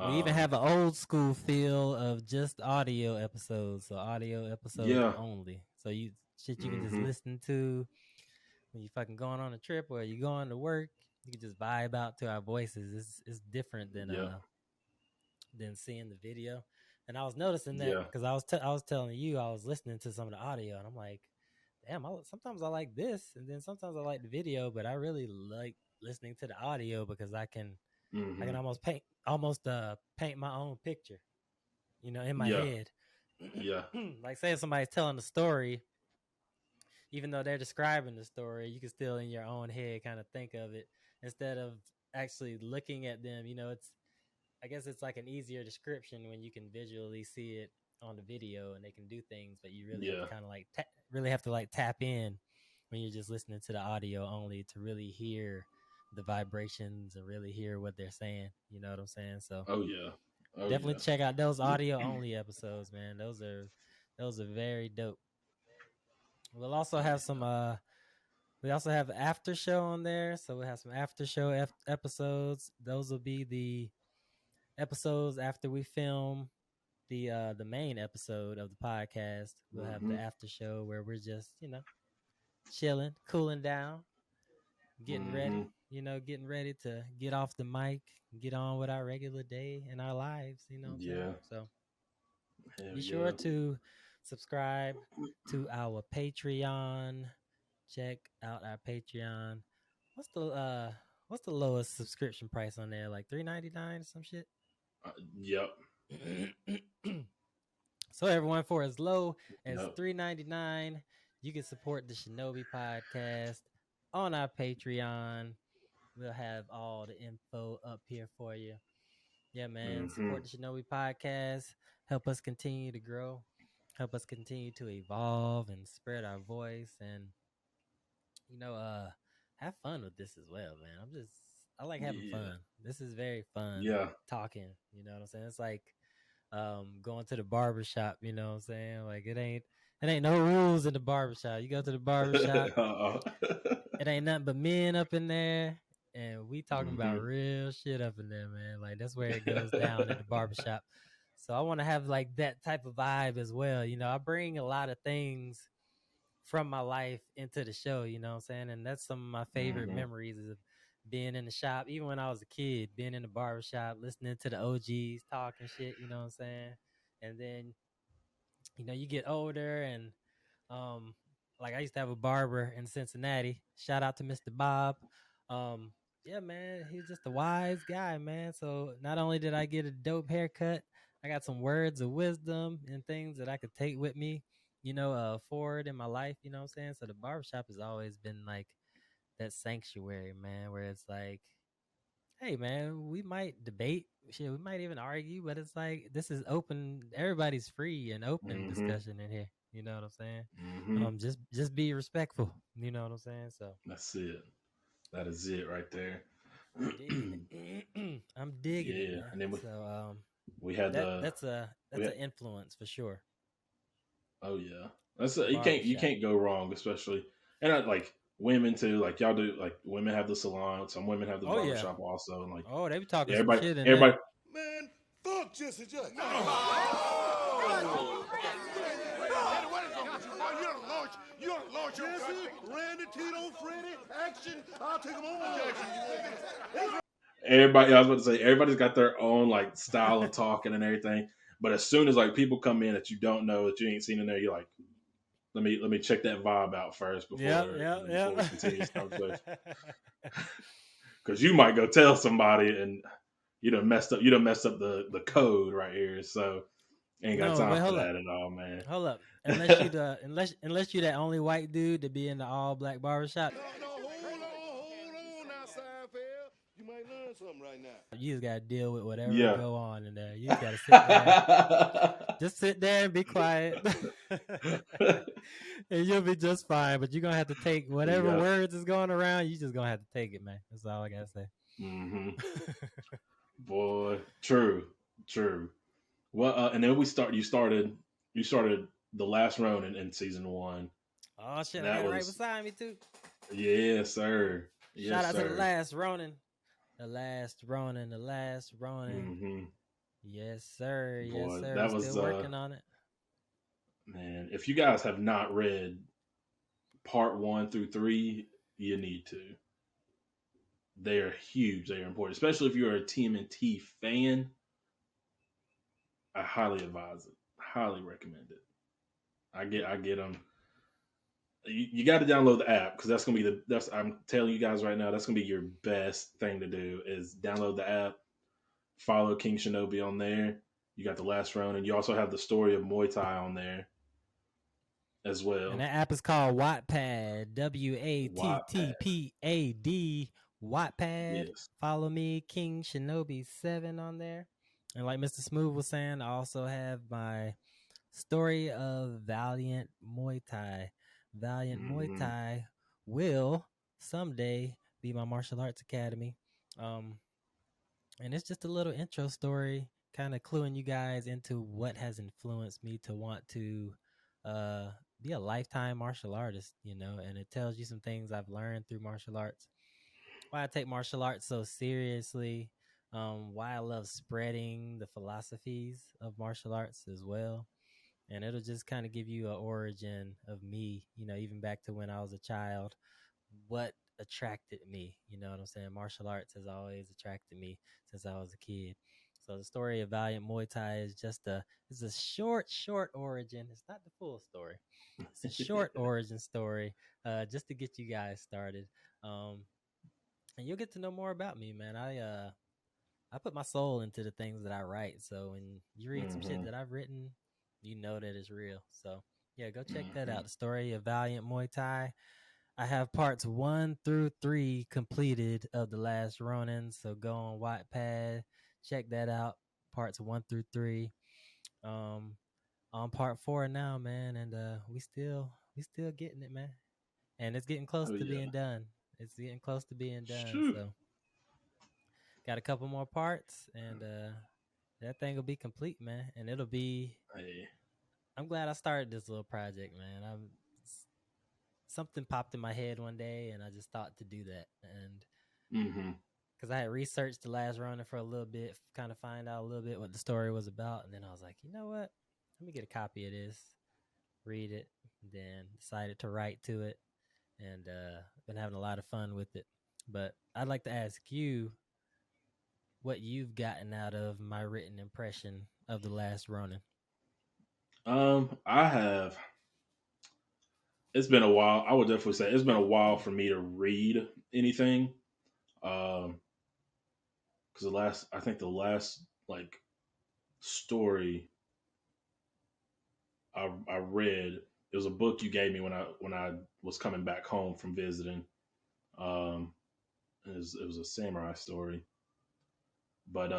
We even have an old school feel of just audio episodes, so audio episodes yeah, only. So you can just hmm listen to when you fucking going on a trip or you going to work. You can just vibe out to our voices. It's different yeah, than seeing the video. And I was noticing that yeah, because I was telling you I was listening to some of the audio and I'm like, damn, sometimes I like this and then sometimes I like the video, but I really like listening to the audio because I hmm can almost paint my own picture, in my yeah, head. yeah, Like say if somebody's telling a story, even though they're describing the story, you can still in your own head kind of think of it instead of actually looking at them. I guess it's like an easier description when you can visually see it on the video and they can do things, but you really have to yeah. kind of like really have to like tap in when you're just listening to the audio only to really hear the vibrations and really hear what they're saying. You know what I'm saying? So Oh yeah, oh definitely yeah, check out those audio only episodes, man. Those are very dope. We'll also have some we also have after show on there, so we'll have some after show episodes. Those will be the episodes after we film the main episode of the podcast. We'll have the hmm after show where we're just, chilling, cooling down, hmm getting ready to get off the mic, get on with our regular day and our lives, you know what I'm saying? yeah, So hell be sure yeah. to subscribe to our Patreon. Check out our Patreon. What's the uh what's the lowest subscription price on there? Like $3.99 or some shit? Yep, So everyone, for as low as yep. $3.99, you can support the Shinobi Podcast on our Patreon. We'll have all the info up here for you. Yeah, man. hmm Support the Shinobi Podcast. Help us continue to grow. Help us continue to evolve and spread our voice and have fun with this as well, man. I like having Yeah, fun. This is very fun yeah. talking, you know what I'm saying? It's like going to the barber shop, you know what I'm saying? Like it ain't no rules in the barbershop. You go to the barbershop, Uh-uh. it ain't nothing but men up in there, and we talking about hmm real shit up in there, man. Like that's where it goes down at the barbershop. So I want to have like that type of vibe as well. I bring a lot of things from my life into the show, you know what I'm saying? And that's some of my favorite hmm memories of being in the shop, even when I was a kid, being in the barbershop, listening to the OGs talking shit, you know what I'm saying? And then, you get older and like I used to have a barber in Cincinnati. Shout out to Mr. Bob. Um, yeah, man, he's just a wise guy, man. So not only did I get a dope haircut, I got some words of wisdom and things that I could take with me, forward in my life, you know what I'm saying? So the barbershop has always been like that sanctuary, man, where it's like, hey man, we might debate, shit, we might even argue, but it's like this is open, everybody's free and open hmm discussion in here. You know what I'm saying? hmm Just be respectful. You know what I'm saying? So That's it. That is it right there. I'm digging it. I'm digging it, Yeah, man. and then So we had the we that's had, an influence for sure. oh yeah, that's The you barbershop. can't go wrong, especially and like women too. Like y'all do, like women have the salon, some women have the Oh yeah. barbershop also, and like Oh, they be talking some everybody, shit in there. everybody. Man, fuck Jesse Jackson. You don't launch your Jesse, Randy, Tito, Freddie, action. I'll take them on, Jackson. Everybody, I was about to say, everybody's got their own like style of talking and everything. But as soon as like people come in that you don't know, that you ain't seen in there, you're like, let me check that vibe out first Yeah, before yeah, before we yeah. continue this conversation. Because you might go tell somebody and you done messed up the code right here. So ain't got No, time wait, for hold up. that at all, man. Hold up. Unless you that only white dude to be in the all black barbershop. No, hold on now, Seinfeld. You might learn something right now. You just gotta deal with whatever Yeah. go on in there. You just gotta sit there. Just sit there and be quiet. And you'll be just fine. But you're gonna have to take whatever Yep. words is going around, you just gonna have to take it, man. That's all I gotta say. Mm-hmm. Boy, true. Well, and then you started the Last Ronin in season 1. Oh shit, I That got it right was, beside me too. yes, sir. Shout Yes, out to the sir. last Ronin. The last Ronin, the last Ronin. Mm-hmm. Yes, sir. Yes, Boy, sir. We that was still working on it. man. If you guys have not read part 1 through 3, you need to. They are huge. They are important, especially if you're a TMNT fan. I highly advise it. Highly recommend it. I get them. You got to download the app because that's I'm telling you guys right now, that's gonna be your best thing to do is download the app, follow King Shinobi on there. You got the Last Round, and you also have the story of Muay Thai on there as And well. that app is called Wattpad. Wattpad. WATTPAD. Wattpad. Yes. Follow me, King Shinobi 7 on there. And like Mr. Smoov was saying, I also have my story of Valiant Muay Thai. Valiant Muay Mm-hmm. Thai will someday be my martial arts academy. Um, and it's just a little intro story, kind of cluing you guys into what has influenced me to want to uh, be a lifetime martial artist, and it tells you some things I've learned through martial arts, why I take martial arts so seriously, why I love spreading the philosophies of martial arts as well. And it'll just kind of give you an origin of me, even back to when I was a child, what attracted me. You know what I'm saying? Martial arts has always attracted me since I was a kid. So the story of Valiant Muay Thai is it's a short origin. It's not the full story. It's a short origin story, just to get you guys started. Um, and you'll get to know more about me, man. I put my soul into the things that I write. So when you read some shit Mm-hmm. that I've written, you know that it's real. So yeah, go check that Mm-hmm. out. The story of Valiant Muay Thai. I have parts 1 through 3 completed of The Last Ronin. So go on Wattpad, check that out. Parts 1 through 3. Um, on part 4 now, man, and we still getting it, man. And it's getting close Oh to yeah. being done. It's getting close to being done. Shoot. So got a couple more parts, and that thing will be complete, man. And it'll be. Hey. I'm glad I started this little project, man. Something popped in my head one day, and I just thought to do that. And Mm-hmm. because I had researched The Last Runner for a little bit, kind of find out a little bit what the story was about, and then I was like, you know what? Let me get a copy of this, read it, then decided to write to it, and been having a lot of fun with it. But I'd like to ask you what you've gotten out of my written impression of The Last Ronin. I have. It's been a while. I would definitely say it's been a while for me to read anything. Because I think the last like story I read, it was a book you gave me when I was coming back home from visiting. Um, it was a samurai story, but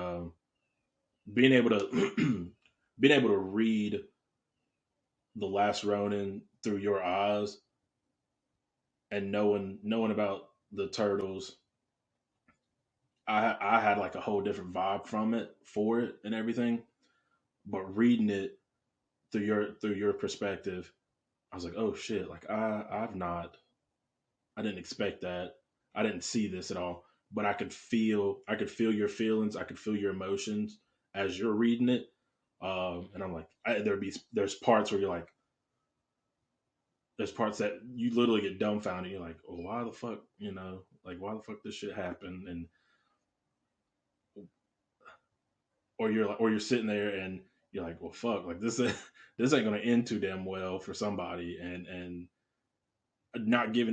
being able to being able to read the Last Ronin through your eyes and knowing about the turtles, I had like a whole different vibe from it for it and everything. But reading it through your perspective, I was like, oh shit, like I didn't expect that. I didn't see this at all. But I could feel your feelings, I could feel your emotions as you're reading it. And I'm like, there's parts where you're like, there's parts that you literally get dumbfounded. You're like, oh, why the fuck, like why the fuck this shit happened, and or you're sitting there and you're like, well, fuck, like this this ain't gonna end too damn well for somebody, and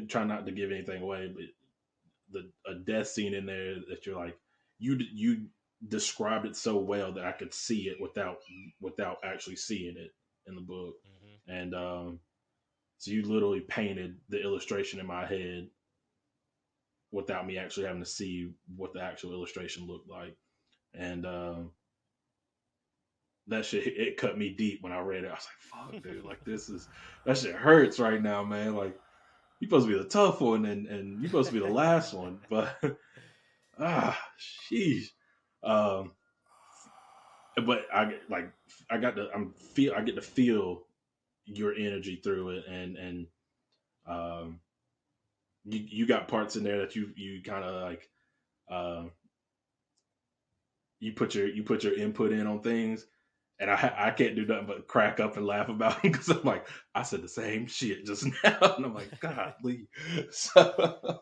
try not to give anything away, but a death scene in there that you're like, you described it so well that I could see it without actually seeing it in the book, Mm-hmm. and so you literally painted the illustration in my head without me actually having to see what the actual illustration looked like. And that shit, it cut me deep when I read it. I was like, fuck, dude, like that shit hurts right now, man. Like, you're supposed to be the tough one, and you're supposed to be the last one, but sheesh. Um, but I get to feel your energy through it, and um, you got parts in there that you kind of like, uh, you put your input in on things, and I can't do nothing but crack up and laugh about it because I'm like, I said the same shit just now, and I'm like, golly. So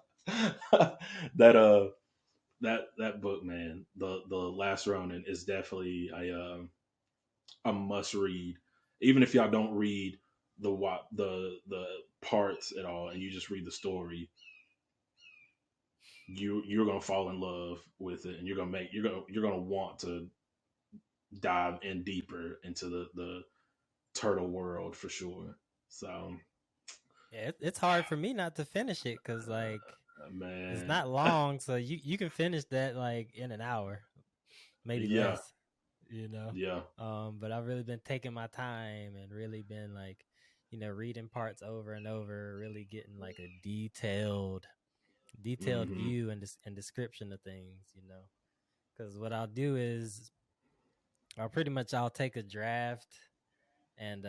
that that book, man, the Last Ronin is definitely a must read. Even if y'all don't read the parts at all, and you just read the story, you're gonna fall in love with it, and you're gonna want to dive in deeper into the turtle world for sure. So, Yeah, it's hard for me not to finish it because like it's man, not long, so you can finish that like in an hour, maybe yeah, less, you know. yeah, But I've really been taking my time and really been like, reading parts over and over, really getting like a detailed hmm view and description of things, Because what I'll do is I'll take a draft and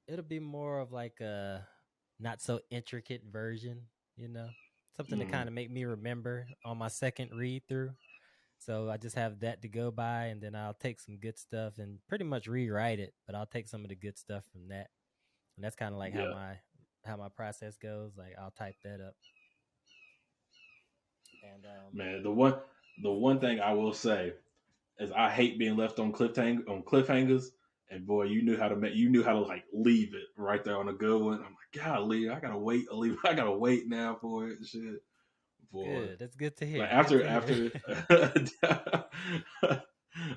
it'll be more of like a not so intricate version, you know, something to hmm kind of make me remember on my second read through. So I just have that to go by, and then I'll take some good stuff and pretty much rewrite it. But I'll take some of the good stuff from that, and that's kind of like yeah, how my process goes. Like I'll type that up, and man. The one thing I will say is I hate being left on cliffhangers. And boy, you knew how to like leave it right there on a good one. I'm like, golly, I gotta wait, I gotta wait now for it. Shit, boy. good. That's good to Like hear. Good after to hear.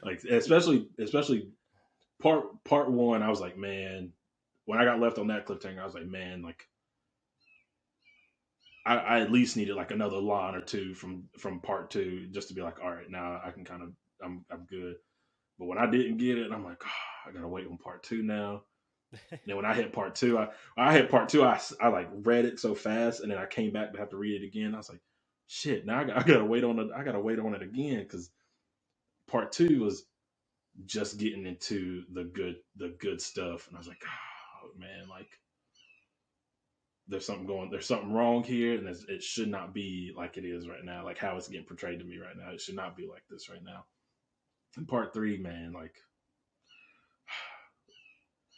like especially part one, I was like, man, when I got left on that cliffhanger, I was like, man, like I at least needed like another line or two from part two just to be like, all right, now I can kind of I'm good. But when I didn't get it, I'm like, oh, I gotta wait on part two now. And then when I hit part two, I hit part two. I like read it so fast, and then I came back to have to read it again. I was like, shit, now I gotta wait on it. I gotta wait on it again because part two was just getting into the good stuff, and I was like, oh man, like there's something wrong here, and it should not be like it is right now, like how it's getting portrayed to me right now. It should not be like this right now. In part three, man, like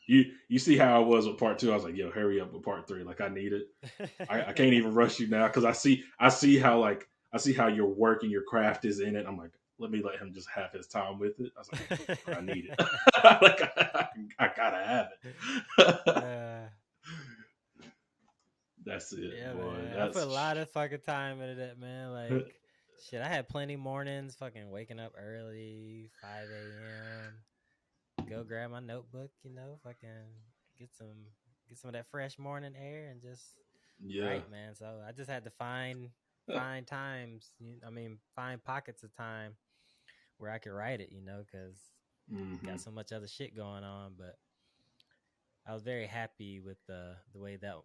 you see how I was with part two. I was like, yo, hurry up with part three. Like I need it. I can't even rush you now because I see how I see how your work and your craft is in it. I'm like, let me let him just have his time with it. I was like, but I need it. Like I gotta have it. uh, That's it, yeah, boy. man. I put a That's lot of fucking time into that, man. Like, shit, I had plenty mornings, fucking waking up early, 5 a.m. Go grab my notebook, fucking get some get some of that fresh morning air and just yeah. write, man. So I just had to find times. Find pockets of time where I could write it, because hmm got so much other shit going on. But I was very happy with the way that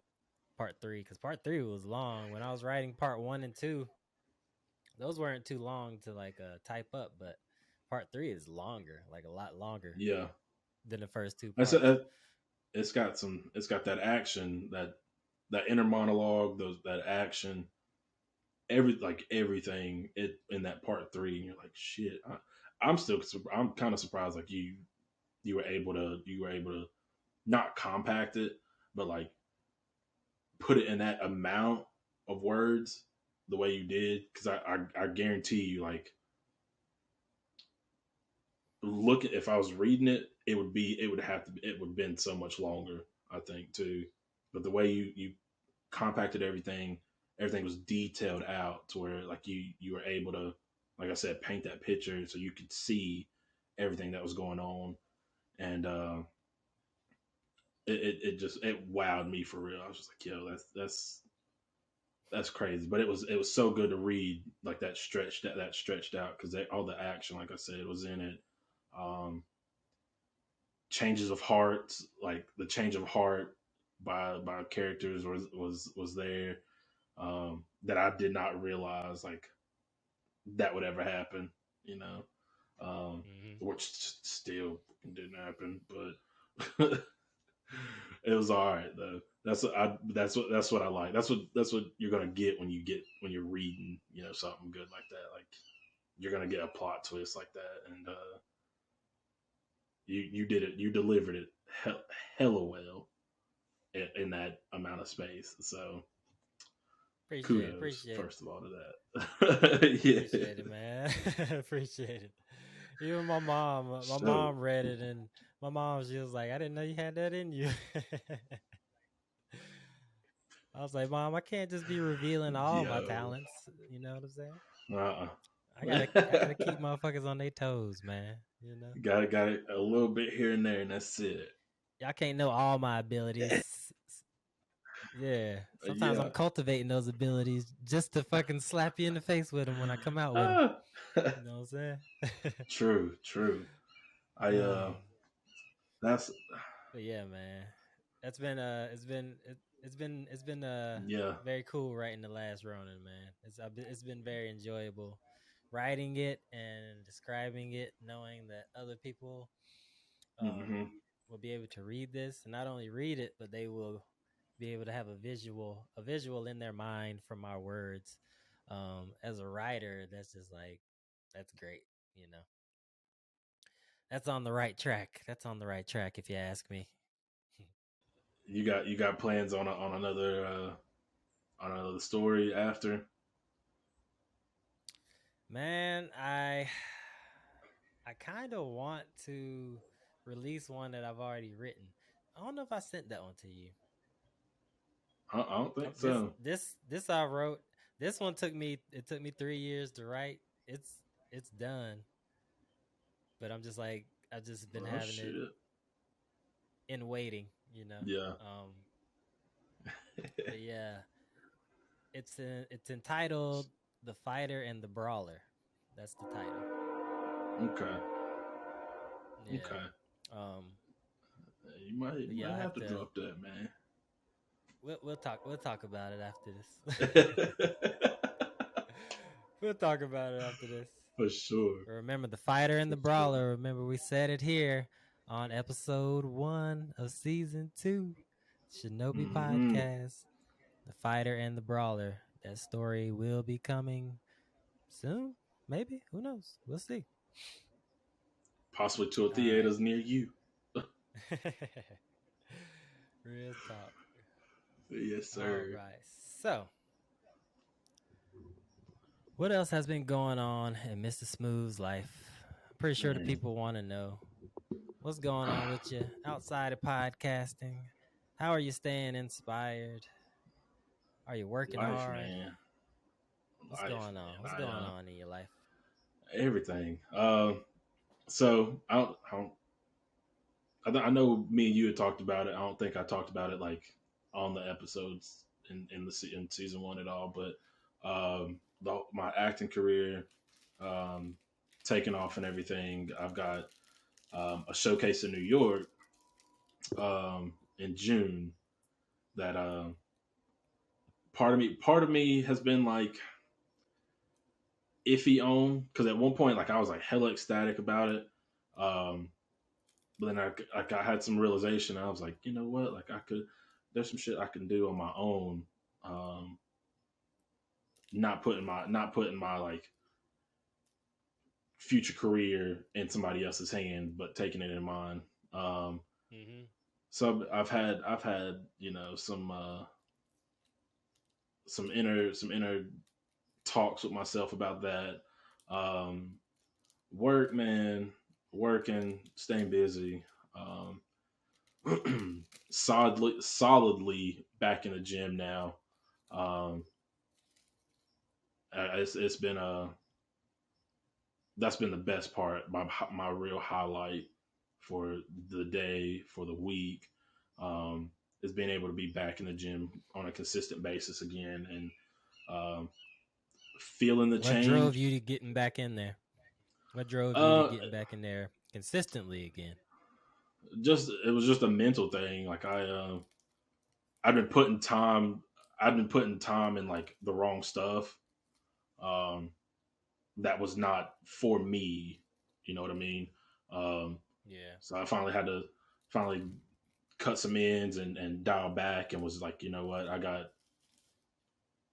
part three, because part three was long. When I was writing part one and two, those weren't too long to like type up, but part three is longer, like a lot longer Yeah. than the first two That's parts. it's got that action, that inner monologue, that action, everything in that part three, and you're like, shit. I'm kind of surprised, like you were able to not compact it, but like put it in that amount of words the way you did, because I guarantee you, like, look at, if I was reading it, it would have been so much longer, I think, too. But the way you compacted everything was detailed out to where like you were able to, like I said, paint that picture so you could see everything that was going on. And it just it wowed me for real. I was just like, yo, that's that's crazy. But it was so good to read like that stretched out because all the action, like I said, was in it. Um, Changes of heart, like the change of heart by characters was there, that I did not realize like that would ever happen, you know, Hmm. which still didn't happen, but it was all right though. That's what I like. That's what you're gonna get when you're reading, something good like that. Like you're gonna get a plot twist like that, and you did it. You delivered it hella well in that amount of space. So Appreciate it. kudos, Appreciate it. first of all, to that. Yeah. Appreciate it, man. Appreciate it. Even my So, mom read it, and my mom, she was like, "I didn't know you had that in you." I was like, "Mom, I can't just be revealing all my yo, talents." You know what I'm saying? uh-uh. I gotta keep motherfuckers on their toes, man. You know, got it a little bit here and there, and that's it. y'all can't know all my abilities. Yeah, sometimes Yeah. I'm cultivating those abilities just to fucking slap you in the face with them when I come out with them. Ah. You know what I'm saying? True, true. I um, That's but yeah, man, that's been it's been yeah. very cool writing the last Ronin, man. It's been very enjoyable writing it and describing it, knowing that other people um Hmm. will be able to read this and not only read it, but they will be able to have a visual in their mind from our words. As a writer, that's just like that's great, you know. That's on the right track. That's on the right track, if you ask me. You got plans on another story after? Man, I kind of want to release one that I've already written. I don't know if I sent that one to you. I don't think This so. this this I wrote. This one took me. It took me 3 years to write. It's done, but I'm just like I've just been Oh having it shit. in waiting. You know. Yeah. Um. But yeah, it's entitled "The Fighter and the Brawler." That's the title. Okay. Yeah. Okay. Um. You might But you yeah, might I have have to to. drop that, man. We'll talk about it after this. We'll talk about it after this. For sure. Remember the fighter and For the sure. brawler. Remember we said it here on episode 1 of season 2, Shinobi Hmm. Podcast. The fighter and the brawler. That story will be coming soon. Maybe. Who knows? We'll see. Possibly to a All right. theaters near you. Real talk. Yes, All sir. right. So, what else has been going on in Mr. Smooth's life? I'm pretty sure the Man. people want to know. What's going on with you outside of podcasting? How are you staying inspired? Are you working Life, hard? man. What's Life, going on? What's man. going on in your life? Everything. So I know me and you had talked about it. I don't think I talked about it like on the episodes in season one at all. But my acting career, um, taking off and everything. I've got a showcase in New York in June that part of me has been like iffy on, because at one point like I was like hella ecstatic about it. Um, but then I had some realization. I was like, you know what? Like there's some shit I can do on my own. Um, not putting my like future career in somebody else's hand, but taking it in mine. Um, Mm-hmm. so I've had some inner talks with myself about that. Um, Work, man, working, staying busy. Solidly back in the gym now. Um, it's been that's been the best part. My real highlight for the day, for the week, um, is being able to be back in the gym on a consistent basis again. And Um, Feeling the What drove change. you to getting back in there? What drove you to Uh, getting back in there consistently again? just it was just a mental thing. Like I've been putting time. I've been putting time in like the wrong stuff. Um, that was not for me. You know what I mean? Um, Yeah. so I finally had to finally cut some ends and dial back and was like, you know what? I got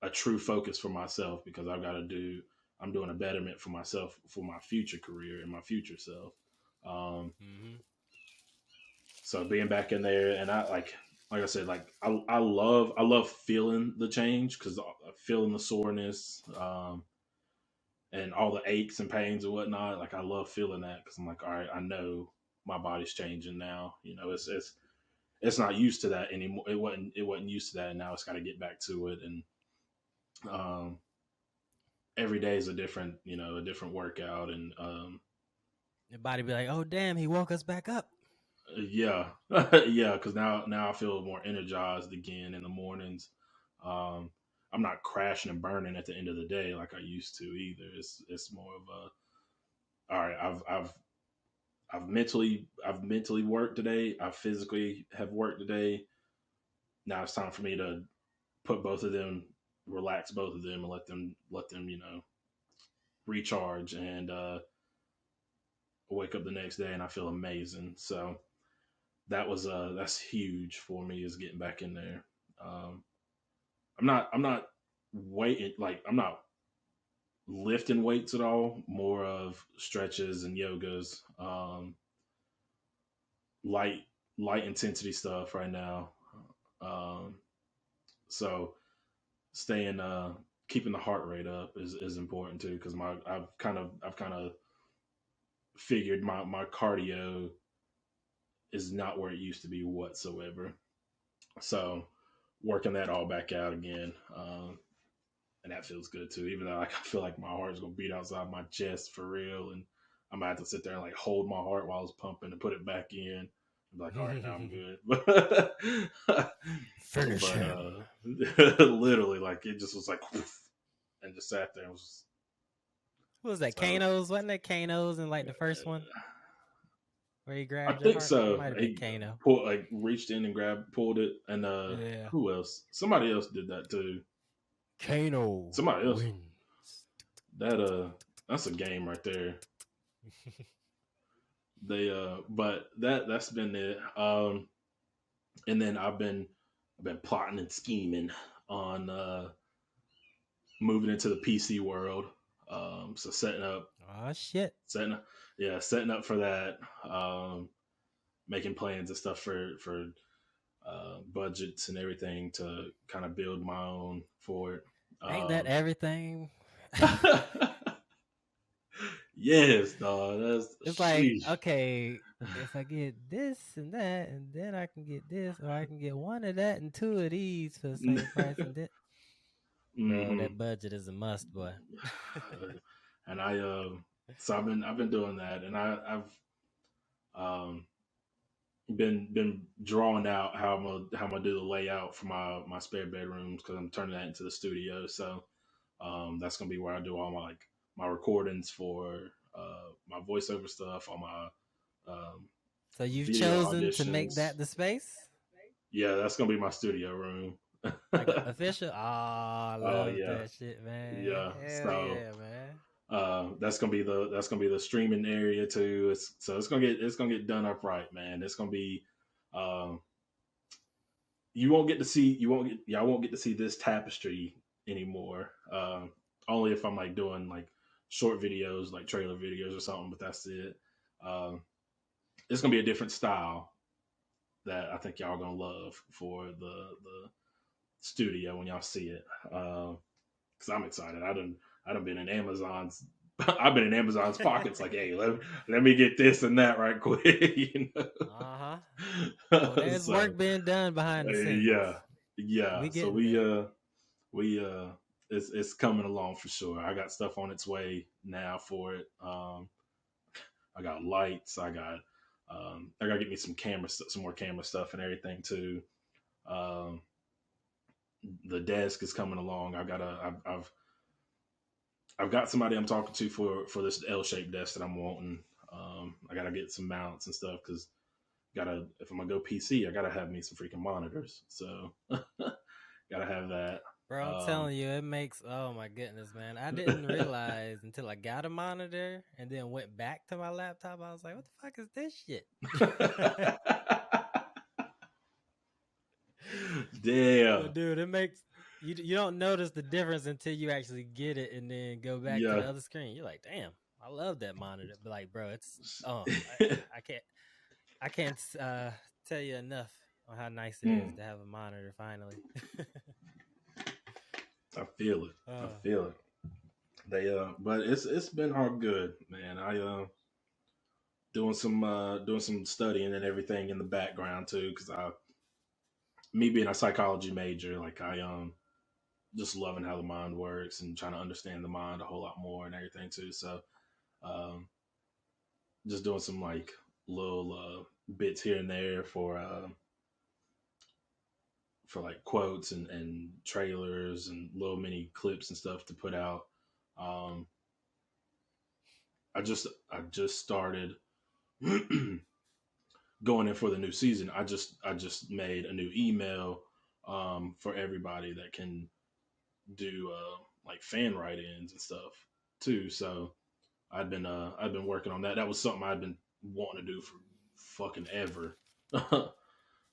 a true focus for myself because I've got to do. I'm doing a betterment for myself for my future career and my future self. Um, Mm-hmm. so being back in there and like I said, like I love feeling the change because feeling the soreness, and all the aches and pains and whatnot. Like I love feeling that because I'm like, all right, I know my body's changing now. You know, it's not used to that anymore. It wasn't used to that, and now it's got to get back to it. And um, every day is a different workout. And Your body be like, oh damn, he woke us back up. yeah, yeah, because now I feel more energized again in the mornings. Um, I'm not crashing and burning at the end of the day like I used to either. It's more of a all right. I've mentally worked today. I physically have worked today. Now it's time for me to put both of them, relax both of them, and let them recharge and wake up the next day and I feel amazing. So that's huge for me is getting back in there. Um, I'm not waiting like I'm not lifting weights at all. More of stretches and yogas, light light intensity stuff right now. Um, so staying keeping the heart rate up is important too because my I've kind of figured my cardio is not where it used to be whatsoever. So working that all back out again, and that feels good too. Even though like, I feel like my heart's gonna beat outside my chest for real, and I'm gonna have to sit there and like hold my heart while it's pumping and put it back in. I'm like, all right, now I'm good. Finish But him. literally, like it just was like, and just sat there and was What was that? so. Kano's? Wasn't that Kano's in like the first one where he I grabbed your think heart? It so. might have been He Kano. pulled reached in and pulled it, and Yeah. who else? Somebody else did that too. Kano Somebody else. wins. That that's a game right there. They but that's been it. And then I've been plotting and scheming on moving into the PC world. So Oh shit. setting up, yeah, setting up for that. Making plans and stuff for budgets and everything to kind of build my own for it. Ain't that everything? Yes, dog. That's It's like, sheesh. okay, if I get this and that, and then I can get this, or I can get one of that and two of these for the same price, and then, bro, Hmm. that budget is a must, boy. And so I've been doing that, and I've um been drawing out how I'm gonna do the layout for my spare bedrooms because I'm turning that into the studio. So that's gonna be where I do all my recordings for my voiceover stuff, all my So you've video chosen to make auditions. that the space? Yeah, that's gonna be my studio room. Like official? Oh, I Oh love yeah, that shit, man. yeah. Hell So yeah, man. that's gonna be the streaming area too. It's gonna get done up right, man. It's gonna be um, y'all won't get to see this tapestry anymore. Only if I'm like doing like short videos, like trailer videos or something. But that's it. Um, it's gonna be a different style that I think y'all gonna love for the studio when y'all see it. Because I'm excited. I done been in Amazon's. I've been in Amazon's pockets. Like, hey, let me get this and that right quick. You Uh-huh. Oh, know. there's So work being done behind the scenes. yeah, yeah. We So getting there. we it's coming along for sure. I got stuff on its way now for it. I got lights. I got to get me some more camera stuff and everything too. Um, the desk is coming along. I've got somebody I'm talking to for this L-shaped desk that I'm wanting. I gotta get some mounts and stuff because gotta if I'm gonna go PC, I gotta have me some freaking monitors. So gotta have that. Bro, I'm Um, telling you, it makes, oh my goodness, man. I didn't realize until I got a monitor and then went back to my laptop. I was like, what the fuck is this shit? Damn. But dude, it makes you don't notice the difference until you actually get it and then go back to Yeah. the other screen. You're like, damn, I love that monitor. But like, bro, it's I can't I can't tell you enough on how nice it is Hmm. to have a monitor finally. I feel it. I uh, feel it. They but it's been all good, man. I doing some studying and everything in the background too, because I me being a psychology major, like I just loving how the mind works and trying to understand the mind a whole lot more and everything too. So um just doing some like little bits here and there for like quotes and trailers and little mini clips and stuff to put out. Um I just started going in for the new season. I just made a new email for everybody that can do like fan write-ins and stuff too. So I've been working on that. That was something I've been wanting to do for fucking ever.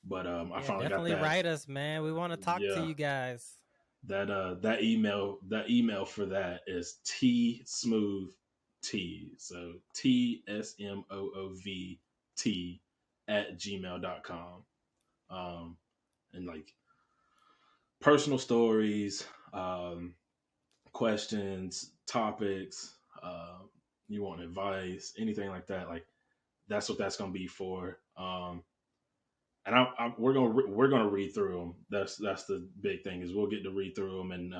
But I yeah, finally got definitely that. write us, man. We want to talk to Yeah, you guys. that email for that is T Smoov T. So TSMOOV T at gmail.com. And like personal stories, questions, topics, you want advice, anything like that, like that's what that's gonna be for. And we're gonna read through them. That's the big thing is we'll get to read through them and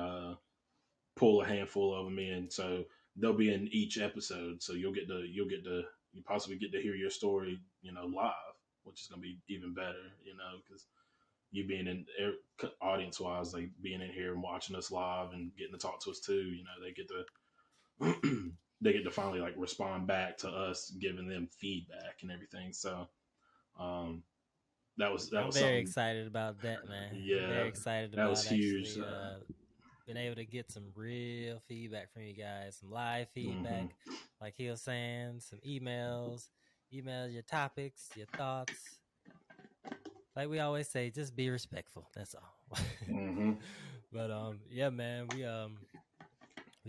pull a handful of them in. So they'll be in each episode. So you possibly get to hear your story, live, which is gonna be even better, because you being in audience wise, like being in here and watching us live and getting to talk to us too. They get to they get to finally like respond back to us, giving them feedback and everything. So um, that I'm was very something. excited about that, man. I'm Yeah, very excited that was about huge. actually been able to get some real feedback from you guys, some live Mhm. feedback, like he was saying, some email your topics, your thoughts. Like we always say, just be respectful. That's all. Mhm. But yeah, man, we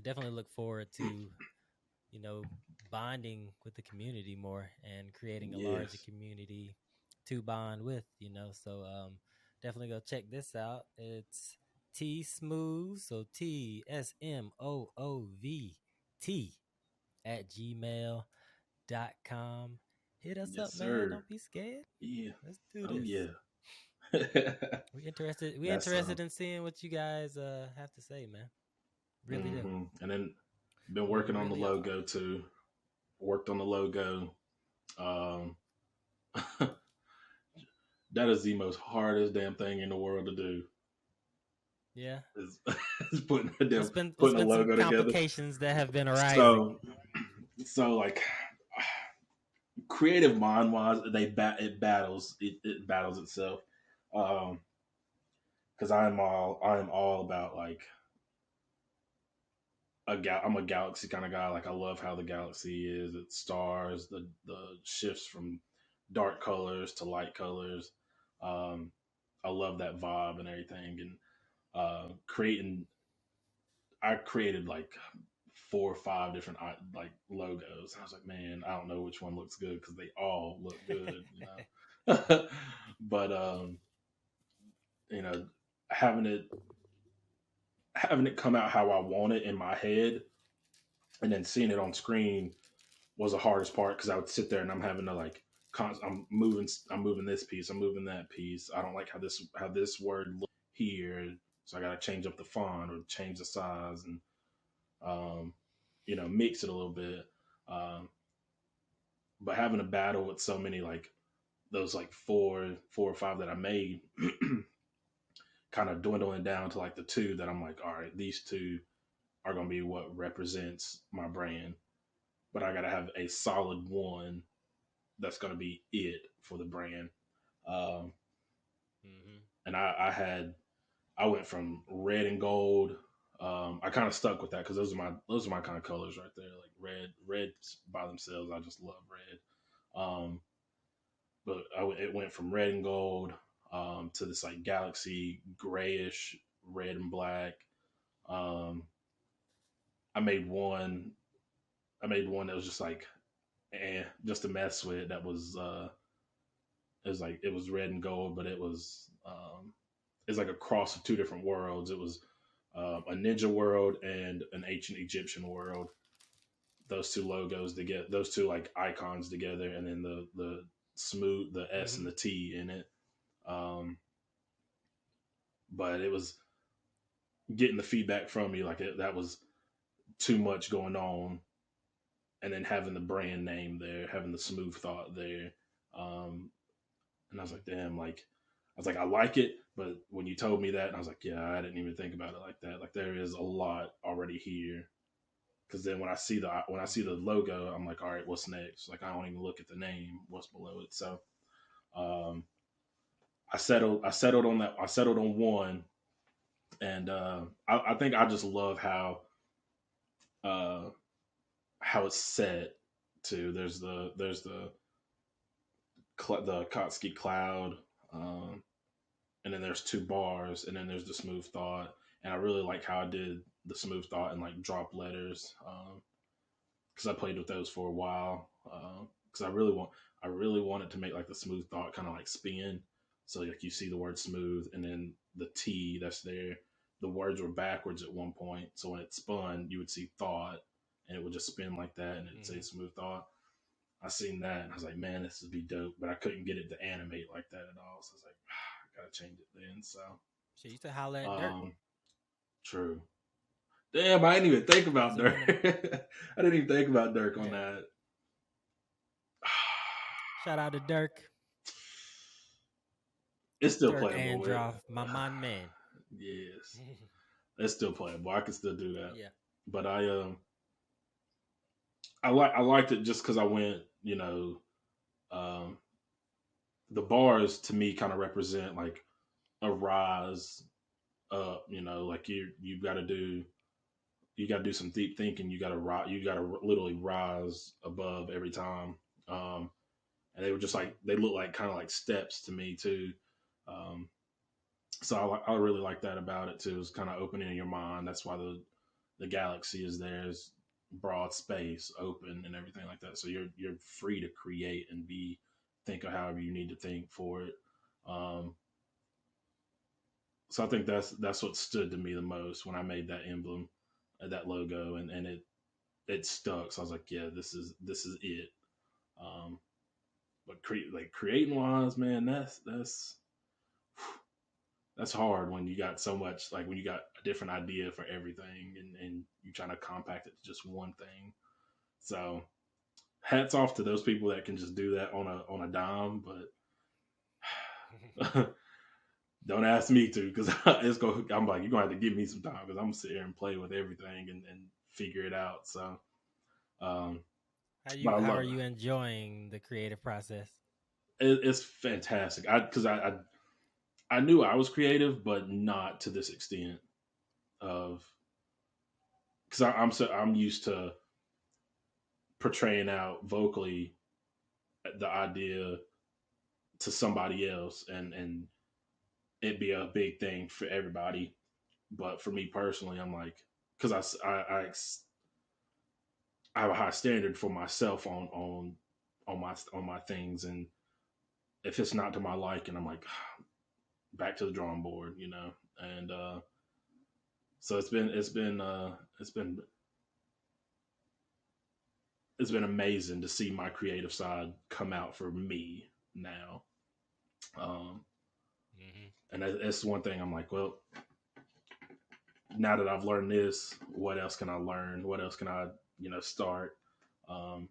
definitely look forward to you know bonding with the community more and creating a larger Yes. community to bond with. So definitely go check this out. It's T Smooth, so TSMOOVT at gmail.com. Hit us Yes, up, man. sir. Don't be scared. Yeah. Let's do Oh this. yeah. We That's interested in seeing what you guys have to say, man. Really do. And then been We working on the really are. logo too. Worked on the logo. Um, that is the most hardest damn thing in the world to do. Yeah. Is, is putting What's a been some logo together. complications that have been arising? So like creative mind wise, it battles itself. Because I'm all about like I'm a galaxy kind of guy. Like I love how the galaxy is. It stars, the shifts from dark colors to light colors. Um, I love that vibe and everything. And creating, I created like 4 or 5 different like logos. I was like, man, I don't know which one looks good because they all look good. But you know, having it having it come out how I want it in my head, and then seeing it on screen was the hardest part because I would sit there and I'm having to like I'm moving this piece, I'm moving that piece. I don't like how this word looks here, so I got to change up the font or change the size and um, mix it a little bit. Um, but having a battle with so many like those like four or five that I made, kind kind of dwindling down to like the two that I'm like, all right, these two are going to be what represents my brand, but I got to have a solid one that's going to be it for the brand. Um, Mm-hmm. and I went from red and gold. I kind of stuck with that because those are my kind of colors right there. Like red by themselves, I just love red. But it went from red and gold to this like galaxy grayish red and black. Um, I made one. I made one that was just like, just to mess with. That was it was like it was red and gold, but it's like a cross of two different worlds. It was a ninja world and an ancient Egyptian world. Those two logos together, those two like icons together, and then the smooth, the S and Mm-hmm. the T in it. Um, but it was getting the feedback from you like that was too much going on, and then having the brand name there, having the smooth thought there. And I was like, damn, like I was like, I like it, but when you told me that, I was like, yeah, I didn't even think about it like that. Like there is a lot already here. Because then when I see the logo, I'm like, all right, what's next? Like I don't even look at the name, what's below it. So um, I settled on that. I settled on one, and I think I just love uh, how it's set too. The Kotsky cloud, um, and then there's two bars, and then there's the smooth thought. And I really like how I did the smooth thought and like drop letters, because I played with those for a while. Because I really wanted to make like the smooth thought kind of like spin. So like you see the word smooth, and then the T that's there. The words were backwards at one point, so when it spun, you would see thought, and it would just spin like that, and it'd say Mm-hmm. smooth thought. I seen that, and I was like, man, this would be dope, but I couldn't get it to animate like that at all. So I was like, I gotta change it then. So, She used to holler at Dirk. um, true. Damn, I didn't even think That's about a Dirk. random. I didn't even think about Dirk on Yeah. that. Shout out to Dirk. It's still Dirk playable. Androff, my man. Yes, it's still playable. I can still do that. Yeah. But I liked it just because I went. Um, the bars to me kind of represent like a rise up. Like you got to do some deep thinking. You got to literally rise above every time. Um, and they were just like they look like kind of like steps to me too. Um, so I really like that about it too. It's kind of opening your mind. That's why the galaxy is there. Is broad space, open, and everything like that. So you're free to create and think of however you need to think for it. Um, so I think that's what stood to me the most when I made that emblem, that logo, and it stuck. So I was like, yeah, this is it. Um, but creating wise, man, that's hard when you got so much, like when you got a different idea for everything, and you're trying to compact it to just one thing. So hats off to those people that can just do that on a dime, but don't ask me to, because I'm like, you're gonna have to give me some time, because I'm gonna sit here and play with everything and figure it out. So um but I How love are it. you enjoying the creative process? It's fantastic. I knew I was creative, but not to this extent of, because I'm used to portraying out vocally the idea to somebody else, and it'd be a big thing for everybody. But for me personally, I'm like, because I have a high standard for myself on my things, and if it's not to my liking, I'm like, back to the drawing board. And so it's been amazing to see my creative side come out for me now. Um, Mm-hmm. and that's one thing I'm like, well, now that I've learned this, what else can I learn? What else can I, start? Um,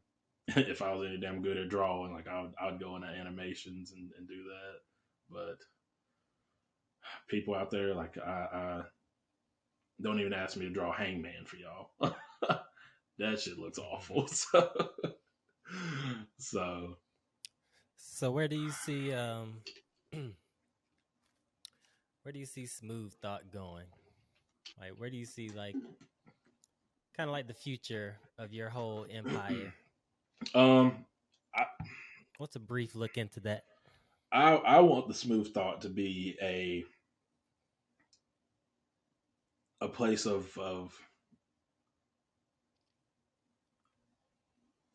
if I was any damn good at drawing, like I would go into animations and do that. But people out there, like I don't even ask me to draw Hangman for y'all. That shit looks awful. So So where do you see where do you see Smooth Thought going? Like where do you see like kind of like the future of your whole empire? um I What's a brief look into that? I want the Smooth Thought to be a place of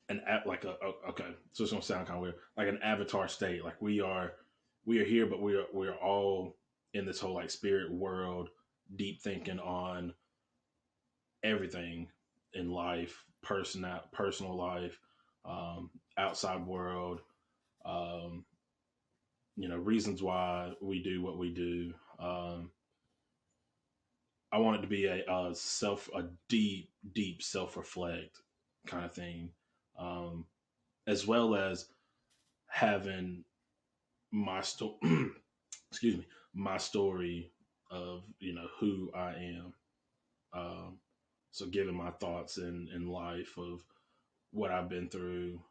an app like okay, so it's gonna sound kind of weird, like an avatar state. Like we are here, but we are all in this whole like spirit world, deep thinking on everything in life, personal life, outside world, um, reasons why we do what we do. I want it to be a deep self reflect kind of thing, um, as well as having my story. Excuse me, my story of who I am. Um, so giving my thoughts in life of what I've been through,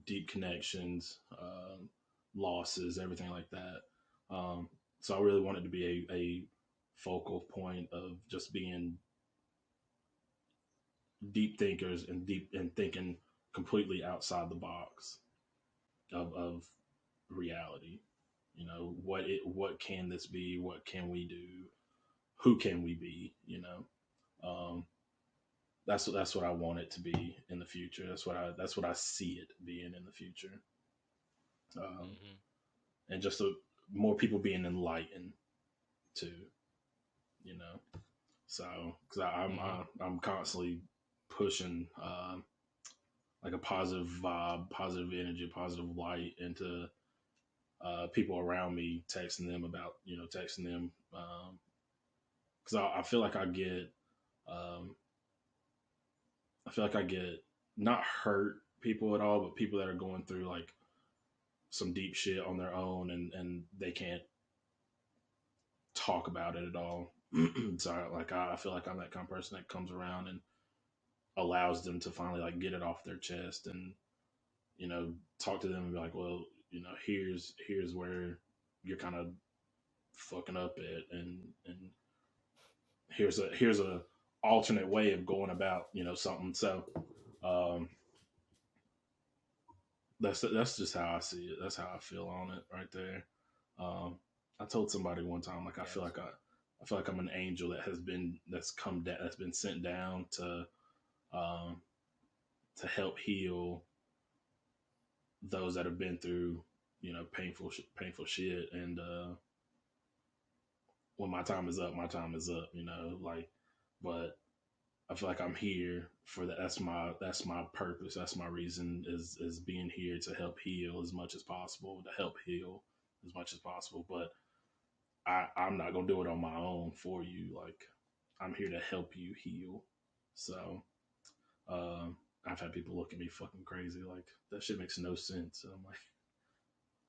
deep connections, losses, everything like that. So I really wanted to be a focal point of just being deep thinkers and deep and thinking completely outside the box of reality. What can this be? What can we do? Who can we be? Um, that's what I want it to be in the future. That's what I see it being in the future. Um, Mm-hmm. and just more people being enlightened too. You know, so because Mm-hmm. I'm constantly pushing like a positive vibe, positive energy, positive light into people around me, texting them because I feel like um, I feel like I get not hurt people at all, but people that are going through like some deep shit on their own and they can't talk about it at all. So I feel like I'm that kind of person that comes around and allows them to finally like get it off their chest and talk to them and be like, well, here's where you're kind of fucking up at, and here's a alternate way of going about something. So um, that's just how I see it. That's how I feel on it right there. Um, I told somebody one time like Gotcha. I feel like I'm an angel that's come down, that's been sent down um, to help heal those that have been through painful shit. And when my time is up, my time is up. Like, but I feel like I'm here for that. That's my purpose. That's my reason is being here to help heal as much as possible, to help heal as much as possible. But I'm not gonna do it on my own for you. Like, I'm here to help you heal. So I've had people look at me fucking crazy, like that shit makes no sense. And I'm like,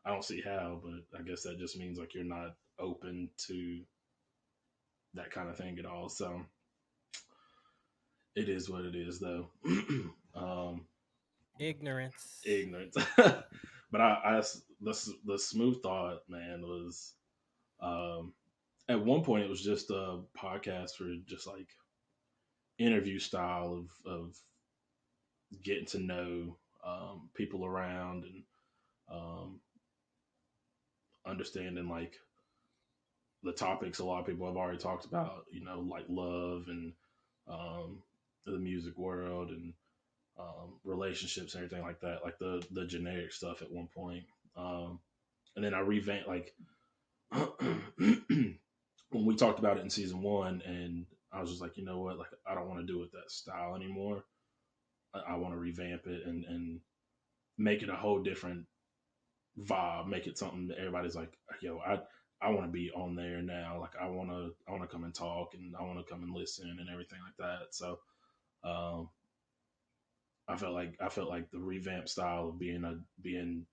I don't see how, but I guess that just means like you're not open to that kind of thing at all. So it is what it is, though. um, Ignorance. Ignorance. But the Smooth Thought, man, was at one point it was just a podcast for just like interview style of getting to know people around and um, understanding like the topics a lot of people have already talked about, like love and um, the music world and relationships and everything like that, like the generic stuff at one point. And then I revamped like when we talked about it in season one, and I was just like, you know what, like I don't want to do it that style anymore. I want to revamp it and make it a whole different vibe, make it something that everybody's like, yo, I want to be on there now. Like I want to come and talk and I want to come and listen and everything like that. So um, I felt like the revamp style of being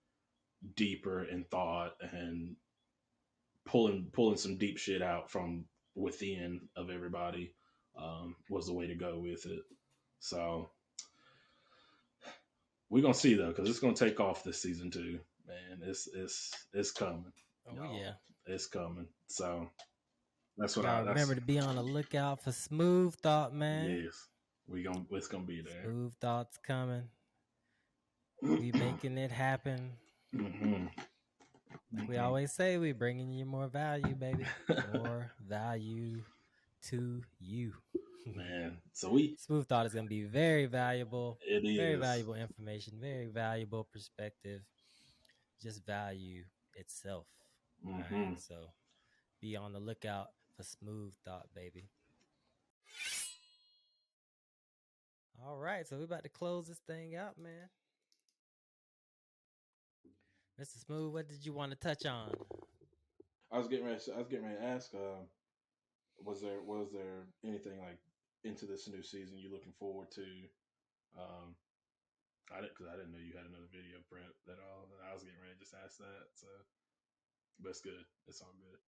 deeper in thought and pulling some deep shit out from within of everybody was the way to go with it. So we're gonna see though, because it's gonna take off this season too, man. It's coming, Oh y'all. yeah. It's coming. So that's what Y'all I. That's remember to be on the lookout for Smooth Thought, man. yes. We gonna It's gonna be there. Smooth Thoughts coming. We making it happen. hmm Like we hmm always say, we bringing you more value, baby. More value to you. Man, so we Smooth Thought is going to be it very is. valuable information, very valuable perspective, just value itself. All right. hmm So be on the lookout for Smooth Thought, baby. All right. So we're about to close this thing out, man. Mr. Smooth, what did you want to touch on? I was getting ready to ask. Was there anything like into this new season you looking forward to? Um, because I didn't know you had another video prep at all. I was getting ready to just ask that. So, but it's good. It's all good.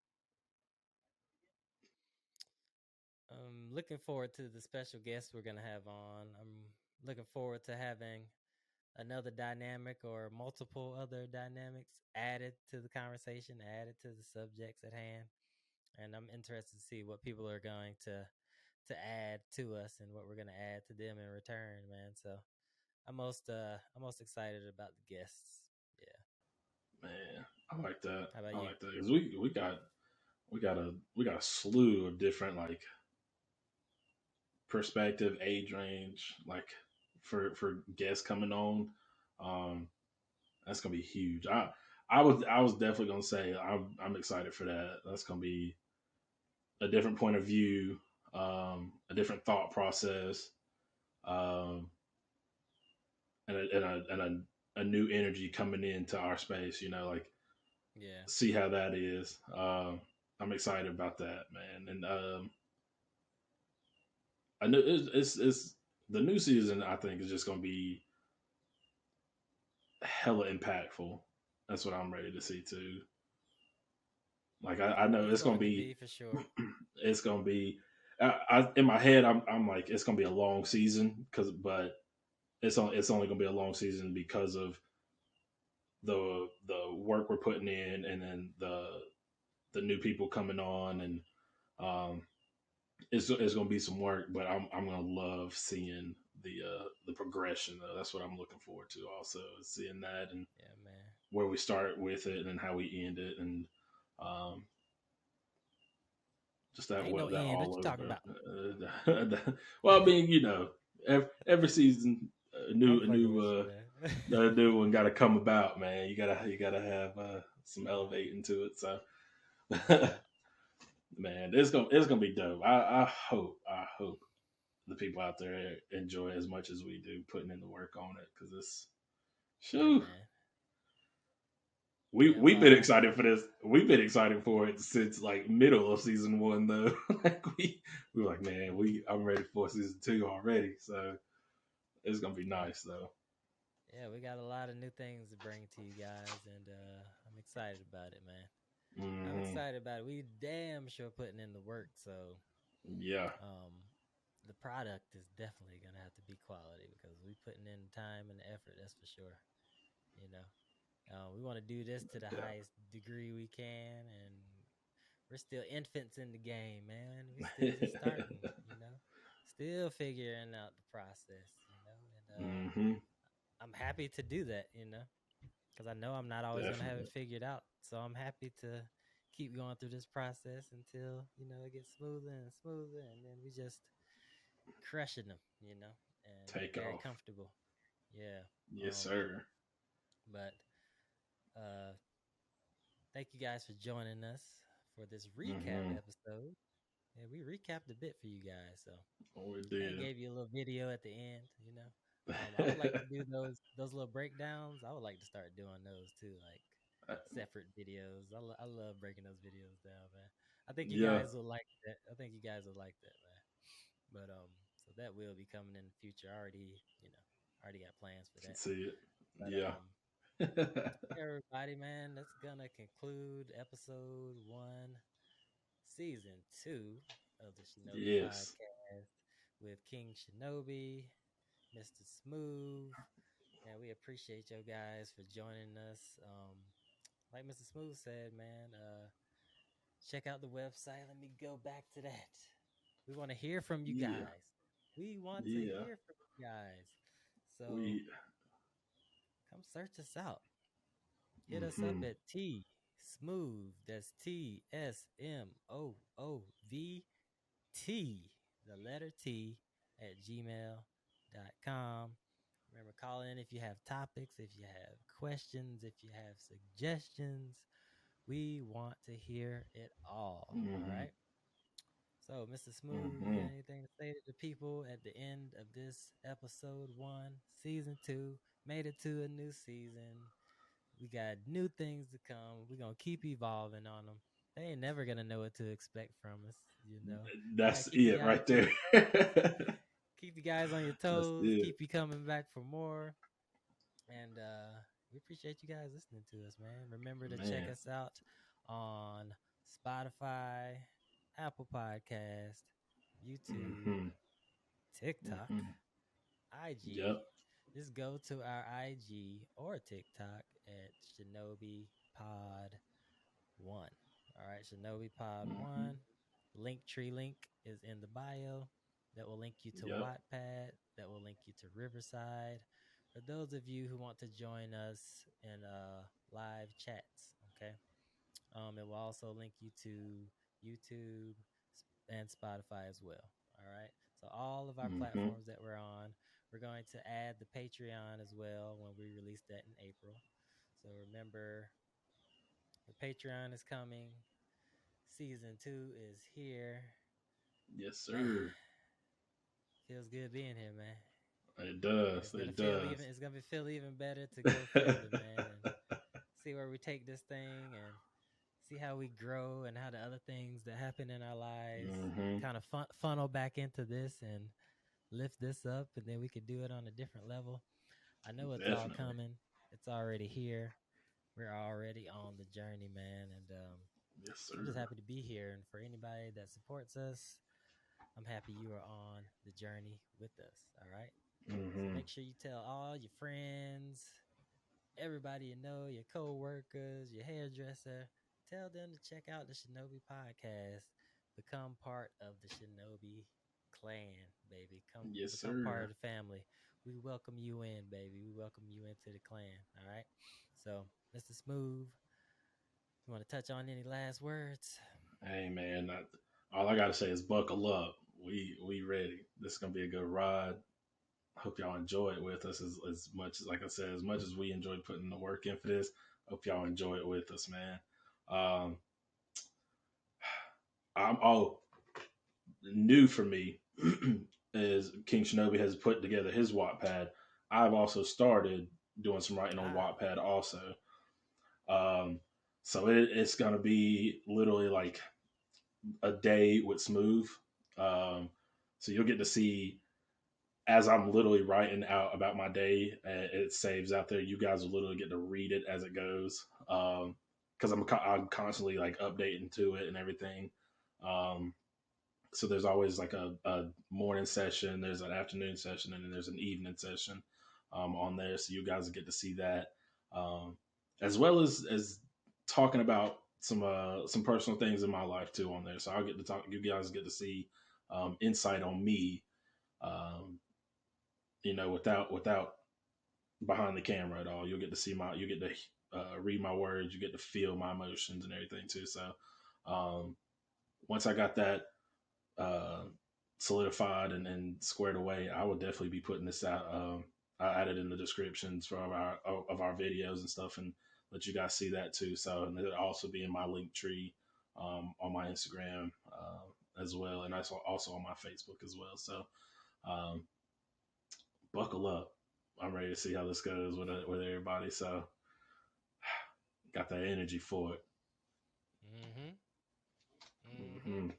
Looking forward to the special guests we're going to have on. I'm looking forward to having another dynamic or multiple other dynamics added to the conversation, added to the subjects at hand. And I'm interested to see what people are going to add to us and what we're going to add to them in return, man. So I'm most excited about the guests. Yeah. Man, I like that. How about I you? like that because we got a slew of different like perspective, age range, like for guests coming on. Um, that's gonna be huge. I was definitely gonna say I'm excited for that. That's gonna be a different point of view, a different thought process, um, and a new energy coming into our space. You know, like Yeah. see how that is. I'm excited about that, man. And I know it's the new season. I think is just gonna be hella impactful. That's what I'm ready to see too. Like I know It's going to be for sure. it's gonna be. In my head, I'm like it's gonna be a long season but it's only gonna be a long season because of the work we're putting in, and then the new people coming on, and um, it's gonna be some work, but I'm gonna love seeing the progression. Though. That's what I'm looking forward to. Also, seeing that and Yeah, man. where we start with it and how we end it, and um, just that Ain't no what that end. What all you talking about? over. Well, I mean, you know, every season I'm fucking with you, a man. new one got to come about, man. You gotta have some elevating to it. So, Yeah. man, it's gonna be dope. I hope the people out there enjoy as much as we do putting in the work on it, because it's Yeah, shoo. man. Yep. We've been excited for this. We've been excited for it since like middle of season one, though. Like we were like, man, I'm ready for season two already. So it's gonna be Yep. nice, though. Yeah, we got a lot of new things to bring to you guys, and I'm excited about it, man. I'm hmm excited about it. We damn sure putting in the work, so Yeah, um, the product is definitely gonna have to be quality because we putting in time and effort. That's for sure. You know, we want to do this to the highest degree we can, and we're still infants in the game, man. We still just starting. You know, still figuring out the process. You know, and hmm I'm happy to do that. You know, because I know I'm not always gonna have it definitely figured out. So I'm happy to keep going through this process until it gets smoother and smoother, and then we just crushing them, and take very off. comfortable. Yeah. Yes, sir. But uh, thank you guys for joining us for this recap hmm episode. Yeah, we recapped a bit for you guys, so Oh, we and did. gave you a little video at the end. I would like to do those little breakdowns. I would like to start doing those too, like separate videos. I love breaking those videos down, man. I think you Yeah, guys will like that. I think you guys will like that, man. But so that will be coming in the future. I already got plans for that. see it. But Yeah. Everybody, man, that's gonna conclude episode 1, season 2 of the Shinobi Yes. Podcast with King Shinobi, Mr. Smoov. And we appreciate you guys for joining us. Like Mr. Smoov said, man, check out the website. Let me go back to that. We want to hear from you Yeah. guys. We want to Yeah. hear from you guys. So We. come search us out. Hit us up Mm-hmm. at T Smoov. That's TSMOOVT, the letter T, at gmail.com. Remember, call in if you have topics, if you have questions, if you have suggestions. We want to hear it all. All Mm-hmm. right. So, Mr. Smoov, you Mm-hmm. got anything to say to the people at the end of this episode 1, season 2? Made it to a new season. We got new things to come. We're going to keep evolving on them. They ain't never going to know what to expect from us, you know. We got That's to keep you it guys right there. keep you guys on your That's toes, it. keep you coming back for more. And we appreciate you guys listening to us, man. Remember to check Man. us out on Spotify, Apple Podcast, YouTube, Mm-hmm. TikTok, Mm-hmm. IG. Yep. Just go to our IG or TikTok at Shinobi Pod 1. All right, Shinobi Pod Mm-hmm. 1. Linktree link is in the bio. That will link you to Yep. Wattpad. That will link you to Riverside. For those of you who want to join us in live chats, okay? It will also link you to YouTube and Spotify as well. All right. So all of our Mm-hmm. platforms that we're on, we're going to add the Patreon as well when we release that in April. So remember, the Patreon is coming. Season 2 is here. Yes, Man, sir. feels good being here, man. It And does. it's gonna It feel does. even it's gonna feel even better to go further, man, and see where we take this thing and see how we grow and how the other things that happen in our lives Mm-hmm. kind of funnel back into this and lift this up, and then we could do it on a different level. I know it's all Definitely. coming. It's already here. We're already on the journey, man, and Yes, I'm just sir. happy to be here. And for anybody that supports us, I'm happy you are on the journey with us. All right. So Mm-hmm. make sure you tell all your friends, everybody you know, your co-workers, your hairdresser. Tell them to check out the Shinobi Podcast. Become part of the Shinobi clan, baby. Yes, Become part sir. of the family. We welcome you in, baby. We welcome you into the clan. All right. So, Mr. Smoov, you want to touch on any last words? Hey, man. All I gotta say is buckle up. We ready. This is gonna be a good ride. Hope y'all enjoy it with us as much as, like I said, as much as we enjoy putting the work in for this. Hope y'all enjoy it with us, man. Um, I'm all new for me is King Shinobi has put together his Wattpad. I've also started doing some writing on Ah, Wattpad also. Um, so it's gonna be literally like a day with Smooth. Um, so you'll get to see as I'm literally writing out about my day. It saves out there. You guys will literally get to read it as it goes. Because I'm constantly like updating to it and everything. Um, so there's always like a morning session, there's an afternoon session, and then there's an evening session on there. So you guys get to see that, um, as well as talking about some personal things in my life too on there. So I'll get to talk. You guys get to see insight on me, um, without behind the camera at all. You'll get to see you get to read my words, you get to feel my emotions and everything too. So um, once I got that uh, solidified and squared away, I would definitely be putting this out. I added in the descriptions for our videos and stuff, and let you guys see that too. So, and it'll also be in my link tree on my Instagram as well, and also on my Facebook as well. So, um, buckle up. I'm ready to see how this goes with everybody. So, got that energy for it. mm-hmm. Mm-hmm. Hmm.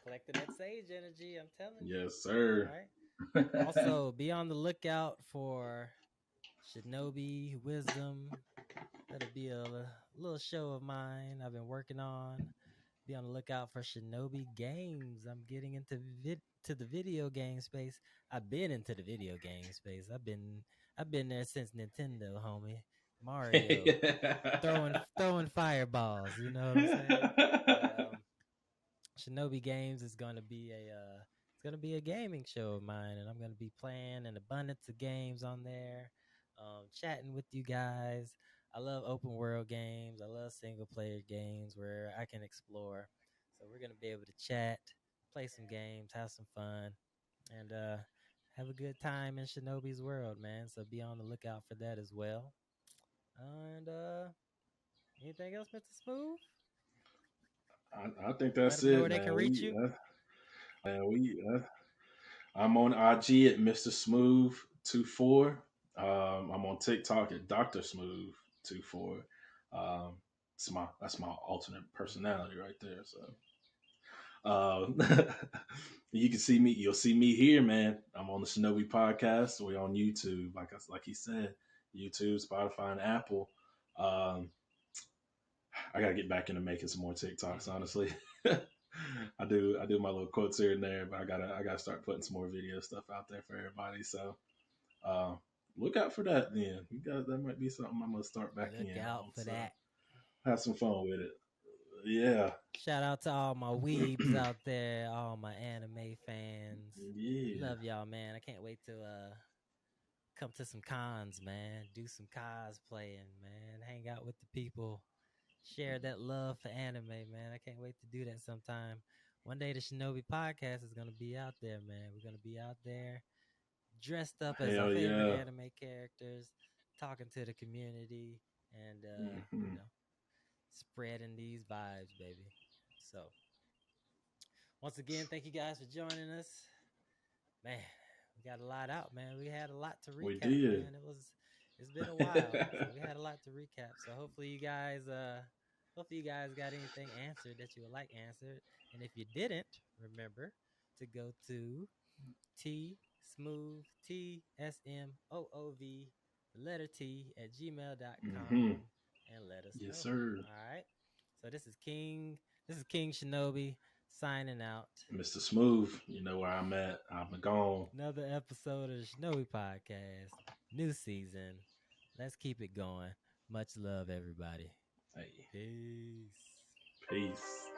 Collecting that sage energy, I'm telling you. Yes, All sir. right. Also, be on the lookout for Shinobi Wisdom. That'll be a little show of mine I've been working on. Be on the lookout for Shinobi games. I'm getting into to the video game space. I've been into the video game space. I've been there since Nintendo, homie. Mario throwing fireballs. You know what I'm saying? But Shinobi Games is going to be a gaming show of mine, and I'm going to be playing an abundance of games on there, chatting with you guys. I love open world games. I love single player games where I can explore. So we're going to be able to chat, play some games, have some fun, and have a good time in Shinobi's world, man. So be on the lookout for that as well. And anything else, Mr. Smooth? I think Let that's them know it, where they can man. reach you. I'm on IG at Mr Smoov 24. I'm on TikTok at Dr. Smoov 24. Um, that's my alternate personality right there. So you can see me. You'll see me here, man. I'm on the Shinobi Podcast. We're on YouTube, like he said, YouTube, Spotify, and Apple. I gotta get back into making some more TikToks. Honestly, I do my little quotes here and there, but I gotta start putting some more video stuff out there for everybody. So uh, look out for that. Then that might be something I'm gonna start back Look in out on. for So that. have some fun with it. Yeah, Shout out to all my weebs out there, all my anime fans. yeah. Love y'all, man. I can't wait to come to some cons, man. Do some cosplaying, man. Hang out with the people. Share that love for anime, man. I can't wait to do that sometime. One day the Shinobi podcast is gonna be out there, man. We're gonna be out there dressed up as our Hell favorite yeah. anime characters, talking to the community, and Hmm. spreading these vibes, baby. So once again, thank you guys for joining us. Man, we got a lot out, man. We had a lot to We recap, did. man. It's been a while. So we had a lot to recap. So hopefully you guys got anything answered that you would like answered. And if you didn't, remember to go to T Smooth TSMOOV the letter T at Hmm. gmail.com and let us Yes, know. sir. All right. So this is King Shinobi signing out. Mr. Smooth, you know where I'm at. I'm gone. Another episode of the Shinobi Podcast. New season. Let's keep it going. Much love, everybody. Hey, Peace. peace.